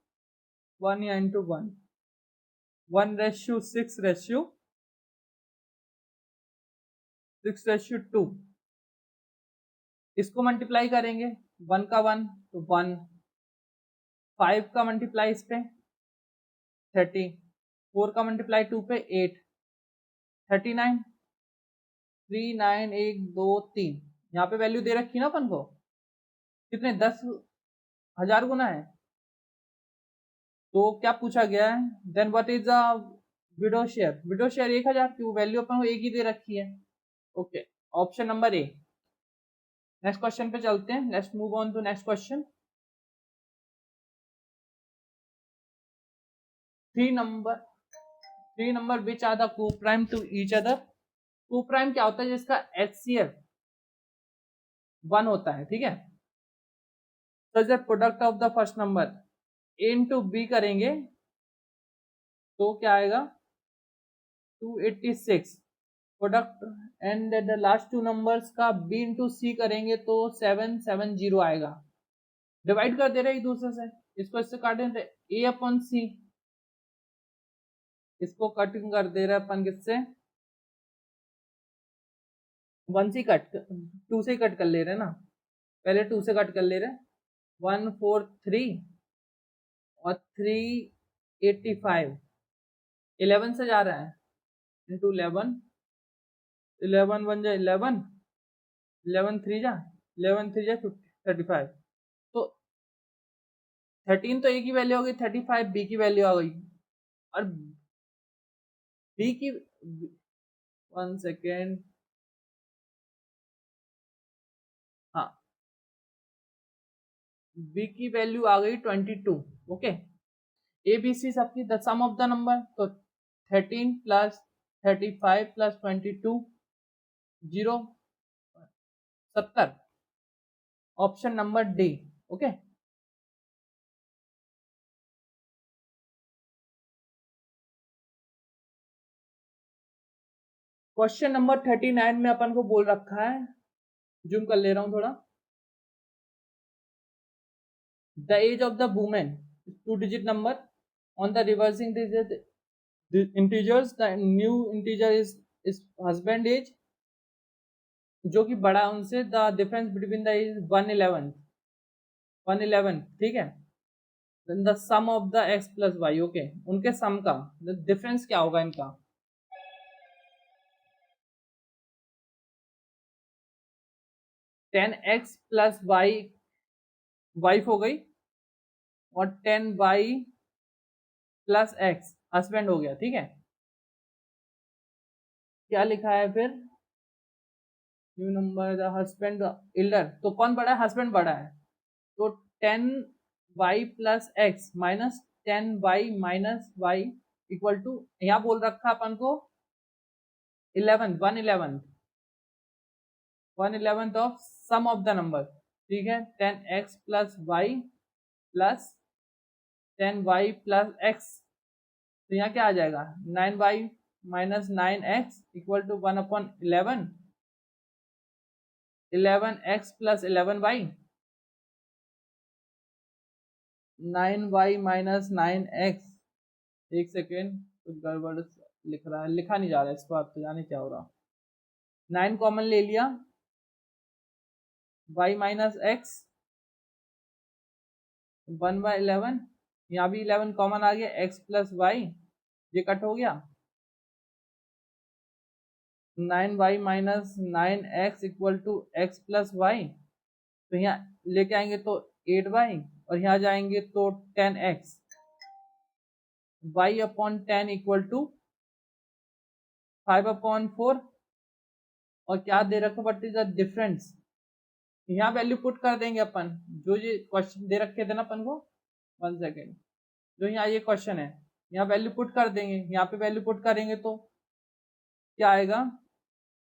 1, यहाँ इंटू 1, 1:6:6:2, इसको मल्टीप्लाई करेंगे, 1 का 1 तो 1, 5 का मल्टीप्लाई इस पे 30, 4 का मल्टीप्लाई 2 पे 8, 39, 3 9 1 2 3, यहाँ पे वैल्यू दे रखी ना अपन को, कितने 10,000 गुना है, तो क्या पूछा गया है? Then what is the widow share? Widow share 1,000 की वैल्यू अपन को एक ही दे रखी है। Okay, option number A. Next question पे चलते हैं, let's move on to next question. 3 number which are the coprime to each other. Coprime क्या होता है? जिसका HCF 1 होता है, ठीक है, such the product of the first number, A into B करेंगे तो क्या आएगा 286 product, and the last two numbers का बी इंटू सी करेंगे तो 770 आएगा। डिवाइड कर दे रहे एक दूसरे से, इसको इससे काटें तो ए अपॉन सी, इसको कटिंग कर दे रहे अपन किससे, 1 से कट 2 से कट कर ले रहे ना, पहले 2 से कट कर ले रहे, 143 और 385, 11 से जा रहा है इंटू 11, 11 बन जाए 11, 11 3 जा 11 3 जा 35, तो 13 तो ए की वैल्यू हो गई, 35 बी की वैल्यू आ गई, और बी की 1 सेकेंड, हाँ बी की वैल्यू आ गई 22। ओके, ए बी सी सबकी the sum of the number, तो 13 plus 35 plus 22 0 70, option number D. Okay, question number 39 में अपन को बोल रखा है, जूम कर ले रहा हूं थोड़ा, the age of the women 2 digit number on the reversing integers, the new integer is husband age, जो कि बड़ा है उनसे, the difference between the age 111, ठीक है, then the sum of the x plus y, okay, उनके sum का difference क्या होगा इनका, 10x प्लस वाई वाइफ हो गई, और 10y प्लस एक्स हस्बैंड हो गया, ठीक है। क्या लिखा है फिर, new number the husband elder, तो कौन बड़ा है, हस्बैंड बड़ा है, तो 10y plus x minus 10y minus y equal to, यहाँ बोल रखा अपन को 1/11 of sum of the number, ठीक है, 10x plus y plus 10y plus x, तो यहाँ क्या आ जाएगा 9y minus 9x equal to 1/11, 11x plus 11y, 9y minus 9x, एक सेकेंड कुछ गड़बड़ लिख रहा है, लिखा नहीं जा रहा है, इसको आप तो जाने क्या हो रहा, 9 कॉमन ले लिया, y माइनस एक्स 1/11, यहाँ भी 11 कॉमन आ गया, x प्लस वाई, ये कट हो गया, 9y minus 9x equal to x plus y, तो यहाँ लेके आएंगे तो 8y, और यहाँ जाएंगे तो 10x, y upon 10 equal to 5/4, और क्या दे रखा, व्हाट इज द डिफरेंस, यहाँ वैल्यू पुट कर देंगे अपन, जो ये क्वेश्चन दे रखे थे ना अपन को, 1 सेकेंड, जो यहाँ ये क्वेश्चन है, यहाँ वैल्यू पुट कर देंगे, यहाँ पे वैल्यू पुट करेंगे तो क्या आएगा,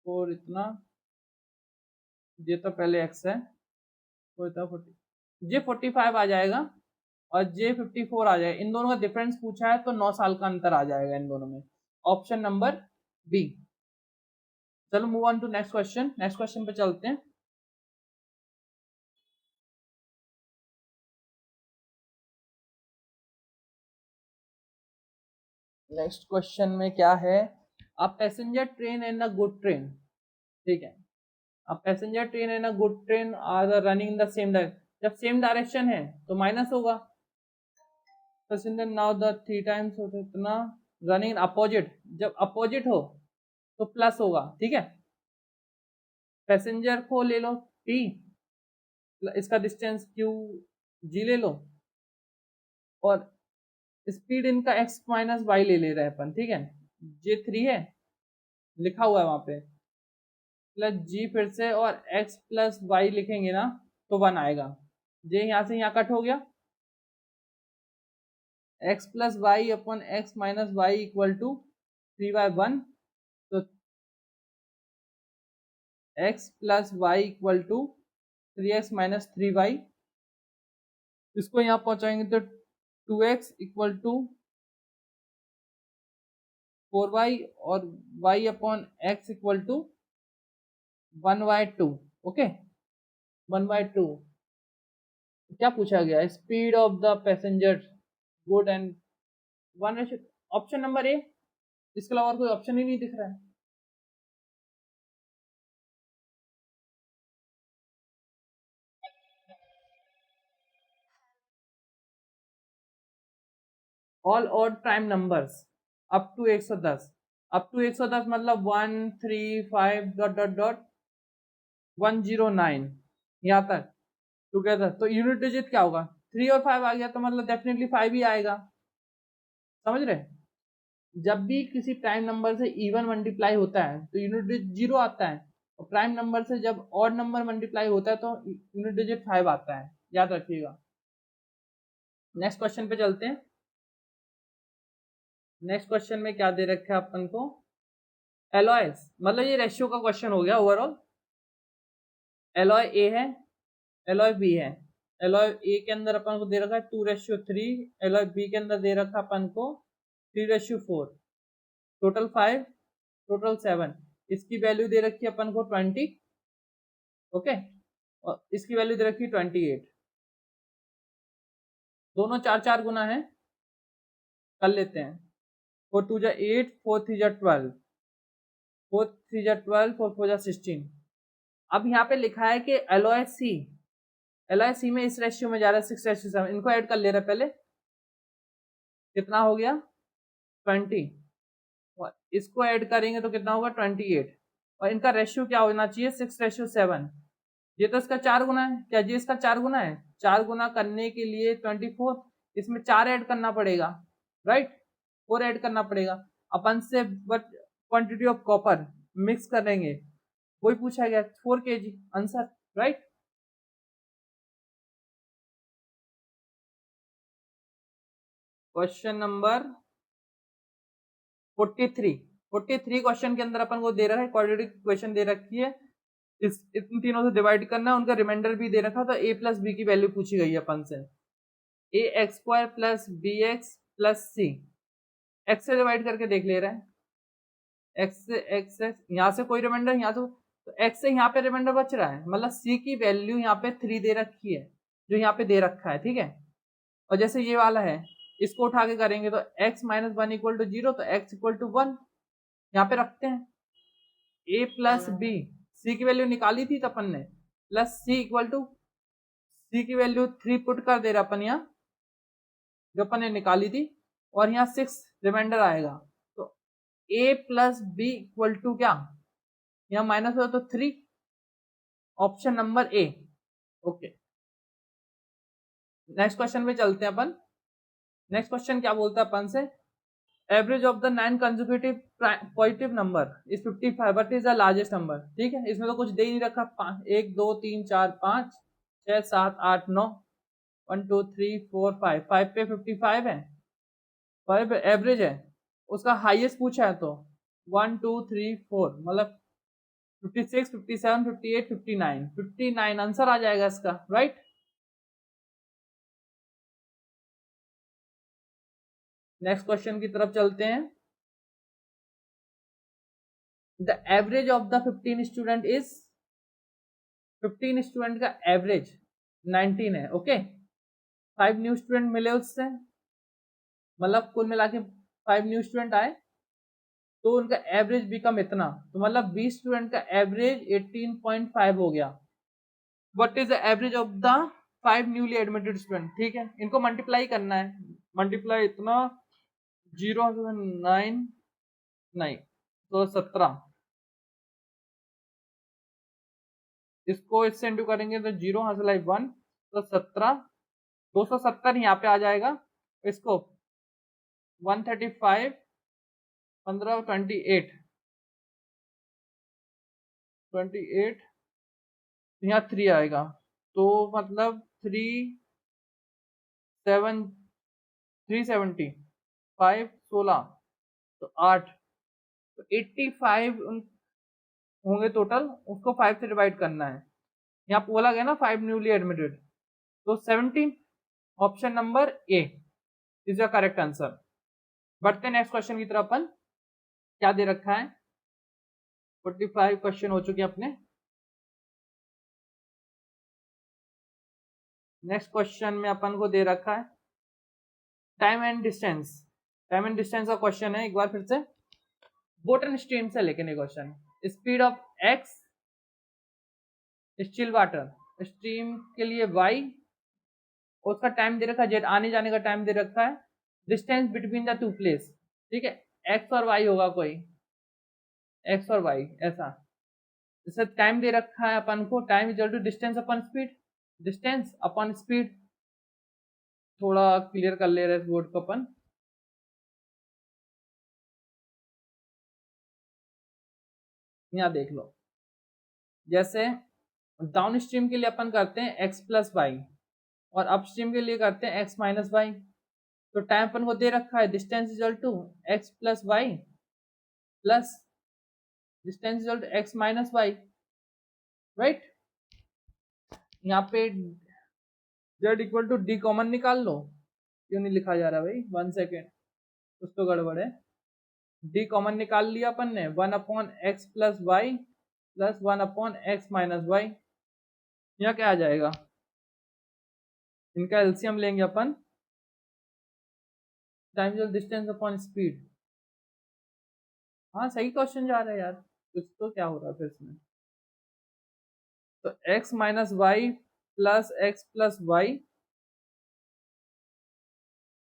और इतना, ये तो पहले x है, तो इतना 40, जे 45 आ जाएगा, और जे 54 आ जाएगा, इन दोनों का डिफरेंस पूछा है तो 9 साल का अंतर आ जाएगा इन दोनों में, ऑप्शन नंबर बी। चलो move on to next question, next question पे चलते हैं। नेक्स्ट क्वेश्चन में क्या है, a passenger train and a good train, ठीक है, a passenger train and a good train are running in the same direction, जब सेम डायरेक्शन है तो माइनस होगा, पैसेंजर नाउ द 3 टाइम्स होता है इतना, रनिंग अपोजिट, जब अपोजिट हो तो प्लस होगा, ठीक है, पैसेंजर को ले लो p, इसका डिस्टेंस q g ले लो, और स्पीड इनका x माइनस वाई ले रहे हैं अपन, ठीक है, j3 है लिखा हुआ है वहां पे, प्लस g फिर से, और x प्लस वाई लिखेंगे ना तो 1 आएगा, j यहाँ से यहाँ कट हो गया, x plus y upon x minus y equal to 3/1, तो x plus y equal to 3x minus 3y, इसको यहाँ पहुंचाएंगे तो 2x इक्वल टू 4y और y upon x equal to 1/2। Okay, 1/2। क्या पूछा गया? Speed of the passenger good and 1। Option number A, इसके अलावा और कोई ऑप्शन ही नहीं दिख रहा है। All odd prime numbers up to 110। Up to 110 मतलब 1 3 5 डॉट डॉट डॉट 109 यहाँ तक टुगेदर। तो यूनिट डिजिट क्या होगा? 3 और 5 आ गया तो मतलब डेफिनेटली 5 ही आएगा। समझ रहे? जब भी किसी प्राइम नंबर से इवन मल्टीप्लाई होता है तो यूनिट डिजिट 0 आता है, और प्राइम नंबर से जब ऑड नंबर मल्टीप्लाई होता है तो यूनिट डिजिट 5 आता है। याद रखिएगा। नेक्स्ट क्वेश्चन पे चलते हैं। नेक्स्ट क्वेश्चन में क्या दे रखा है अपन को? एलॉयस, मतलब ये रेशियो का क्वेश्चन हो गया ओवरऑल। एलॉय ए है, एलॉय बी है। एलॉय ए के अंदर अपन को दे रखा है 2:3, एलॉय बी के अंदर दे रखा अपन को 3:4, टोटल 5, टोटल 7। इसकी वैल्यू दे रखी है अपन को 20। ओके, और इसकी वैल्यू दे रखी है 28। दोनों 4 गुना है, कर लेते हैं। 4 2 जा 8, 4 3 जा 12, 4 3 जा 12, 4 4 जा 16। अब यहाँ पे लिखा है कि एलॉय सी में इस रेशियो में जा रहा है 6:7। इनको ऐड कर ले रहे पहले, कितना हो गया? 20। और इसको ऐड करेंगे तो कितना होगा? 28। और इनका रेशियो क्या होना चाहिए? 6:7। ये तो इसका 4 गुना है। क्या जी इसका 4 गुना है? 4 गुना करने के लिए 24, इसमें 4 ऐड करना पड़ेगा, राइट? 4 ऐड करना पड़ेगा। अपन से but quantity of copper mix करेंगे, वही पूछा गया, 4 kg answer, right? Question number 43 question के अंदर अपन को दे रहा है क्वाड्रेटिक इक्वेशन दे रखी है, इन तीनों से डिवाइड करना है, उनका रिमाइंडर भी दे रखा। तो a प्लस बी की वैल्यू पूछी गई है अपन से। A x square plus b x plus c, x से डिवाइड करके देख ले रहे हैं। एक्स से एक्स यहाँ से कोई रिमाइंडर, यहाँ तो एक्स से यहाँ पे रिमाइंडर बच रहा है, मतलब सी की वैल्यू यहाँ पे 3 दे रखी है, जो यहाँ पे दे रखा है, ठीक है। और जैसे ये वाला है, इसको उठा के करेंगे तो x माइनस 1 इक्वल टू 0, तो x इक्वल टू 1 यहाँ पे रखते हैं। a प्लस बी, सी की वैल्यू निकाली थी तो अपन ने, प्लस सी इक्वल टू, सी की वैल्यू 3 पुट कर दे रहा अपन यहाँ, जो अपन ने निकाली थी, और यहाँ 6 रिमाइंडर आएगा। तो a plus B equal to क्या? यहाँ माइनस हो तो 3, ऑप्शन नंबर ए। ओके, नेक्स्ट क्वेश्चन पे चलते हैं अपन। नेक्स्ट क्वेश्चन क्या बोलता है अपन से? Average of the 9 consecutive positive number is 55, but is the largest number. ठीक है, इसमें तो कुछ दे ही नहीं रखा। 1 2 3 4 5 6 7 8 9, 1 2 3 4 5, 5 पे 55 है, 5 एवरेज है। उसका हाईएस्ट पूछा है तो 1 2 3 4, मतलब 56 57 58 59, 59 आंसर आ जाएगा इसका, राइट? नेक्स्ट क्वेश्चन की तरफ चलते हैं। The average of the 15 student is, 15 student का एवरेज 19 है। ओके, 5 न्यू स्टूडेंट मिले उससे, मतलब कुल मिला के 5 न्यू स्टूडेंट आए, तो उनका एवरेज बिकम इतना, तो मतलब 20 स्टूडेंट का एवरेज 18.5 हो गया। What is the average of the 5 newly admitted student? ठीक है, इनको मल्टीप्लाई करना है। मल्टीप्लाई इतना 0.9 तो 17, इसको इससे इंटू करेंगे तो 0 हासिल 1, तो 17, 270 यहाँ पे आ जाएगा। इसको 135, 15 28, 28 यहाँ 3 आएगा, तो मतलब 370, 5 16, तो 8, तो 85 होंगे टोटल। उसको 5 से डिवाइड करना है। यहाँ बोला गया ना 5 न्यूली एडमिटेड, तो 17, option number A. Is your correct answer. बढ़ते नेक्स्ट क्वेश्चन की तरफ। अपन क्या दे रखा है, 45 क्वेश्चन हो चुके अपने। नेक्स्ट क्वेश्चन में अपन को दे रखा है time and distance. Time and distance का क्वेश्चन है, एक बार फिर से बोट एंड स्ट्रीम से लेके question. Speed of x still water, stream के लिए वाई, उसका टाइम दे रखा है जेड, आने जाने का टाइम दे रखा है, distance between the two place, ठीक है, एक्स और वाई होगा कोई, एक्स और वाई ऐसा। जैसे टाइम दे रखा है अपन को, time equal to distance upon speed, distance upon speed. थोड़ा क्लियर कर ले रहे इस बोर्ड को अपन। यहाँ देख लो, जैसे डाउन स्ट्रीम के लिए अपन करते हैं एक्स प्लस वाई और अप स्ट्रीम के लिए करते हैं एक्स माइनस वाई। तो टाइम अपन को दे रखा है distance equal to x plus y plus distance equal to x minus y, right. यहाँ पे Z equal to D common निकाल लो। क्यों नहीं लिखा जा रहा भाई, 1 सेकेंड, कुछ तो गड़बड़ है। डी कॉमन निकाल लिया अपन ने, 1 upon x plus y plus 1 upon x minus y. यहाँ क्या आ जाएगा, इनका एलसीएम लेंगे अपन, टाइम डिस्टेंस अपॉन स्पीड। हाँ सही क्वेश्चन जा रहा है यार, कुछ तो क्या हो रहा है फिर इसमें। तो x minus y plus x plus y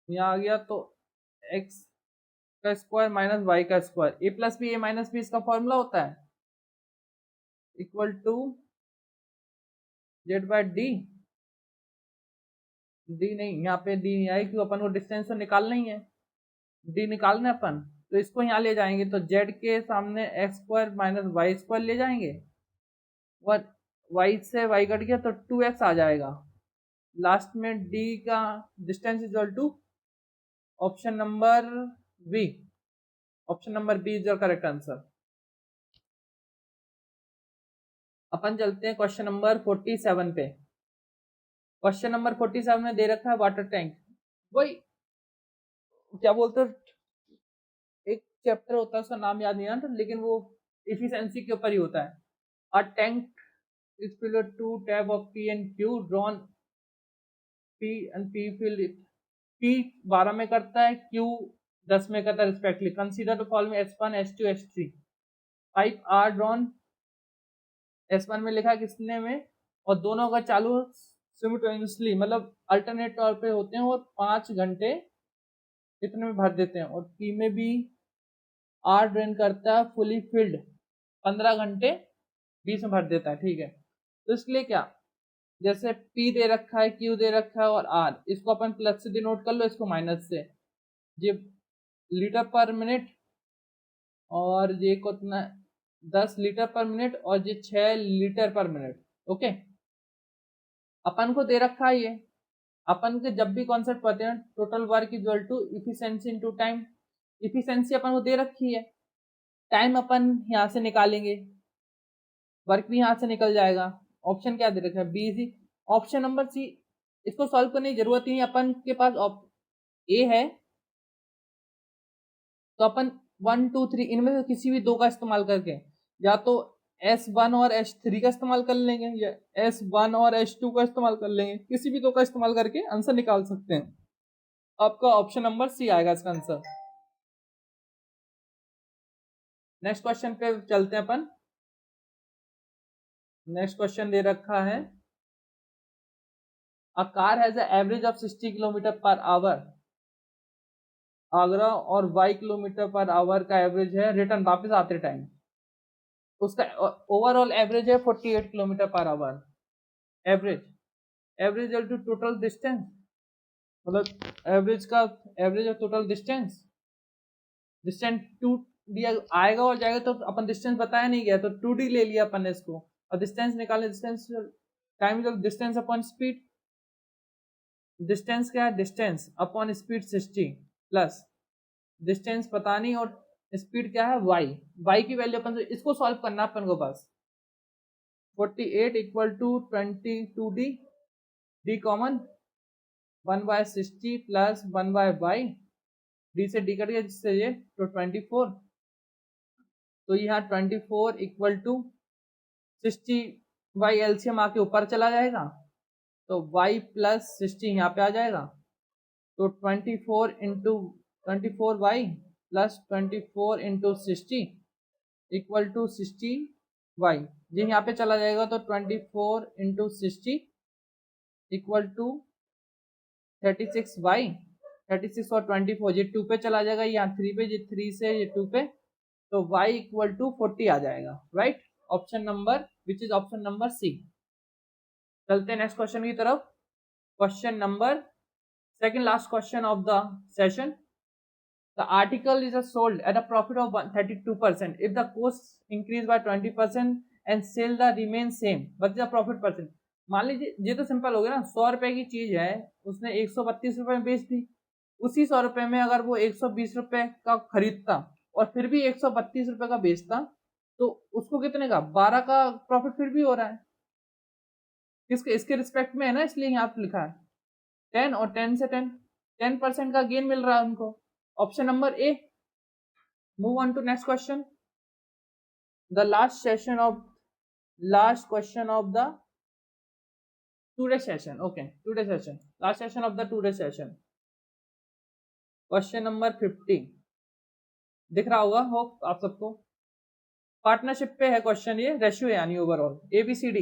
यहाँ आ गया, तो x का स्क्वायर माइनस वाई का square, A plus B A minus B इसका फॉर्मूला होता है, equal to Z by D. D नहीं, यहाँ पे डी नहीं आई क्यों, अपन को डिस्टेंस तो निकालना ही है, डी निकालना है अपन। तो इसको यहाँ ले जाएंगे, तो जेड के सामने x square minus y square ले जाएंगे, और वाई से वाई कट गया तो 2x आ जाएगा। लास्ट में डी का distance equal to option number B, option number B is your correct answer. अपन चलते हैं क्वेश्चन नंबर 47 पे। क्वेश्चन नंबर 47 में दे रखा है वाटर टैंक, वही क्या बोलते हैं, एक चैप्टर होता है उसका नाम याद नहीं आता, लेकिन वो इफिशिएंसी के ऊपर ही होता है। A tank is filled two tab of P and Q drawn, P and P fill, P 12 में करता है, क्यू 10 में करता है respectively. Consider the following S1 S2 S3 pipe are drawn, S1 में लिखा है किसने में, और दोनों का चालू सिमुटेनियसली, मतलब अल्टरनेट तौर पे होते हैं, और 5 घंटे इतने में भर देते हैं। और पी में भी आर ड्रेन करता है फुली फिल्ड, 15 घंटे 20 में भर देता है, ठीक है। तो इसलिए क्या, जैसे P दे रखा है, Q दे रखा है और R, इसको अपन प्लस से डिनोट कर लो, इसको माइनस से। ये लीटर पर मिनट और ये कितना 10 लीटर पर मिनट और ये 6 लीटर पर मिनट, ओके। अपन को दे रखा है ये, अपन के जब भी कॉन्सेप्ट पढ़ते हैं total work equal to efficiency into time. Efficiency अपन को दे रखी है, टाइम अपन यहाँ से निकालेंगे, वर्क भी यहाँ से निकल जाएगा। ऑप्शन क्या दे रखा है, B C, option number C. इसको सॉल्व करने की जरूरत ही नहीं, अपन के पास ए है, तो अपन 1 2 3 इनमें से किसी भी दो का इस्तेमाल करके, या तो S1 और S3 का इस्तेमाल कर लेंगे, या S1 और S2 का इस्तेमाल कर लेंगे, किसी भी दो का इस्तेमाल करके आंसर निकाल सकते हैं। आपका ऑप्शन नंबर सी आएगा इसका आंसर। नेक्स्ट क्वेश्चन पे चलते हैं अपन। नेक्स्ट क्वेश्चन दे रखा है, a car has average of 60 kilometre per hour, Agra, और 22 किलोमीटर पर आवर का एवरेज है रिटर्न वापस आते टाइम, उसका ओवरऑल एवरेज है 48 किलोमीटर पर hour. Average, average to total distance, मतलब एवरेज का average of total distance, distance 2 दिया आएगा और जाएगा, तो अपन डिस्टेंस बताया नहीं गया, तो 2D ले लिया अपन ने इसको, और डिस्टेंस निकाले, distance time distance upon speed, distance क्या है, distance upon speed 60 plus distance पता नहीं, और स्पीड क्या है y, y की वैल्यू अपन इसको सॉल्व करना अपन को बस। 48 equal to 22D, D common, 1/60 प्लस 1/y, डी से डी कट गया जिससे ये तो 24, तो यहाँ 24 इक्वल टू 60 y एलसीएम आके ऊपर चला जाएगा, तो y प्लस 60 यहाँ पे आ जाएगा, तो 24 into 24y plus 24 into 60 equal to 60y, ये यहाँ पे चला जाएगा, तो 24 इंटू 60 इक्वल टू 36y, 36 और 24 ये 2 पे चला जाएगा, यहाँ 3 पे, ये 3 से ये 2 पे, तो y इक्वल टू 40 आ जाएगा, right. Option number which is option number C. चलते हैं नेक्स्ट क्वेश्चन की तरफ। Question number second last question of the session. The article is sold at a profit of 32%. If the cost increase by 20% and sell the remain same, what is the profit percent? मान लीजिए ये तो simple हो गया ना, 100 रुपए की चीज है, उसने 132 रुपए में बेच दी, उसी 100 रुपए में अगर वो 120 रुपए का खरीदता और फिर भी 132 रुपए का बेचता, तो उसको कितने का 12 का प्रॉफिट फिर भी हो रहा है, इसके रिस्पेक्ट में है ना, इसलिए यहाँ पे लिखा है 10 और 10 से 10% का गेन मिल रहा है उनको। Option number A. Move on to next question. The last question of the today session. Okay, today session, last session of the today session. Question number 50 दिख रहा होगा होप आप सबको। पार्टनरशिप पे है क्वेश्चन, ये रेशियो यानी overall ABCD,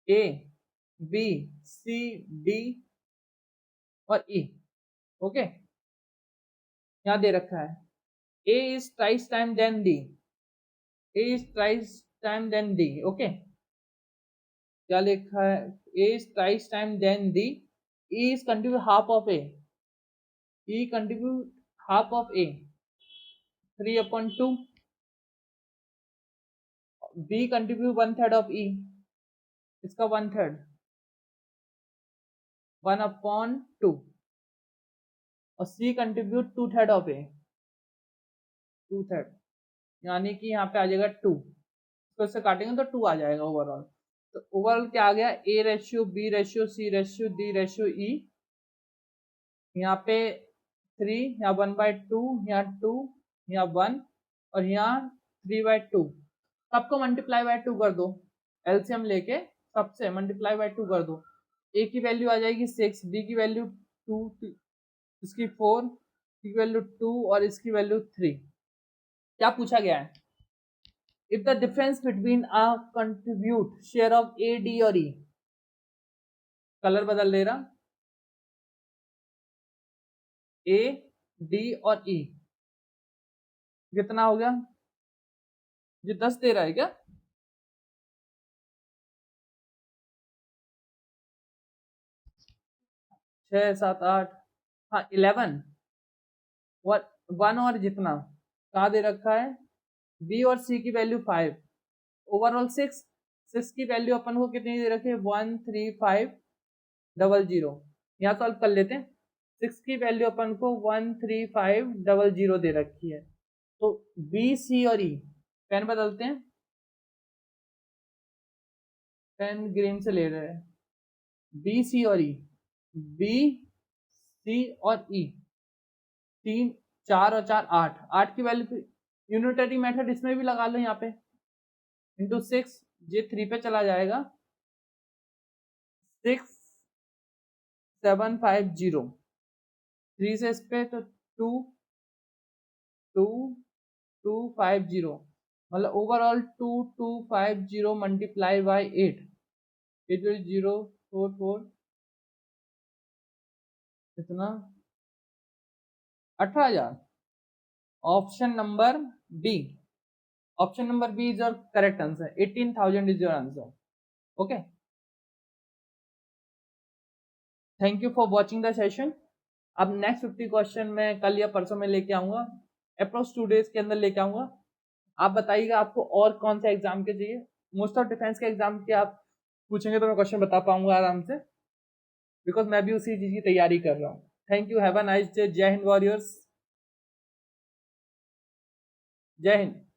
A B C D और E। ओके, यहाँ दे रखा है A is twice time than D, A is twice time than D। Okay, क्या लिखा है, A is twice time than D, E is contribute half of A, E contribute half of A, 3/2, B contribute 1/3 of E, इसका 1/3, 1/2, और C contribute 2/3 of A, 2/3, यानी कि यहाँ पे आ जाएगा 2, तो इससे काटेंगे तो 2 आ जाएगा ओवरऑल। तो ओवरऑल क्या आ गया, A ratio, B ratio, C ratio, D ratio, E, यहाँ पे 3, यहाँ 1/2, यहाँ 2, यहाँ 1 और यहाँ 3/2, सबको मल्टीप्लाई बाय 2 कर दो, एलसीएम लेके सबसे मल्टीप्लाई बाय 2 कर दो। A की वैल्यू आ जाएगी 6, B की वैल्यू 2, इसकी 4, की वैल्यू 2 और इसकी वैल्यू 3। क्या पूछा गया है, if the difference between a contribute share of A, D और E, कलर बदल दे रहा, A, D और E कितना हो गया, ये 10 दे रहा है क्या, छह 7 8, हाँ 11, 1 और जितना कहाँ दे रखा है, B और C की वैल्यू 5, ओवरऑल 6 की वैल्यू अपन को कितनी दे रखी है, 13500। यहाँ सॉल्व कर लेते हैं। 6 की वैल्यू अपन को 13500 दे रखी है, तो B, C और E, पेन बदलते हैं, पेन ग्रीन से ले रहे हैं, B, C और E, B, C और E, 3 4 और 4 8 की वैल्यू, यूनिटरी मेथड इसमें भी लगा लो, यहाँ पे इंटू 6, ये 3 पे चला जाएगा, 6750, 3 से इस पे तो 2250, मतलब ओवरऑल 2250 मल्टीप्लाई बाई 8, 044 इतना 18,000। Option number B, option number B is your correct answer, 18,000 is your answer. Okay, thank you for watching the session. अब नेक्स्ट 50 क्वेश्चन मैं कल या परसों में लेके आऊंगा, अप्रोक्स 2 डेज के अंदर लेके आऊंगा। आप बताइएगा आपको और कौन से एग्जाम के चाहिए, मोस्ट ऑफ डिफेंस के एग्जाम के आप पूछेंगे तो मैं क्वेश्चन बता पाऊंगा आराम से, बिकॉज मैं भी उसी चीज की तैयारी कर रहा हूँ। Thank you, have a nice day, जय हिंद वॉरियर्स, जय हिंद।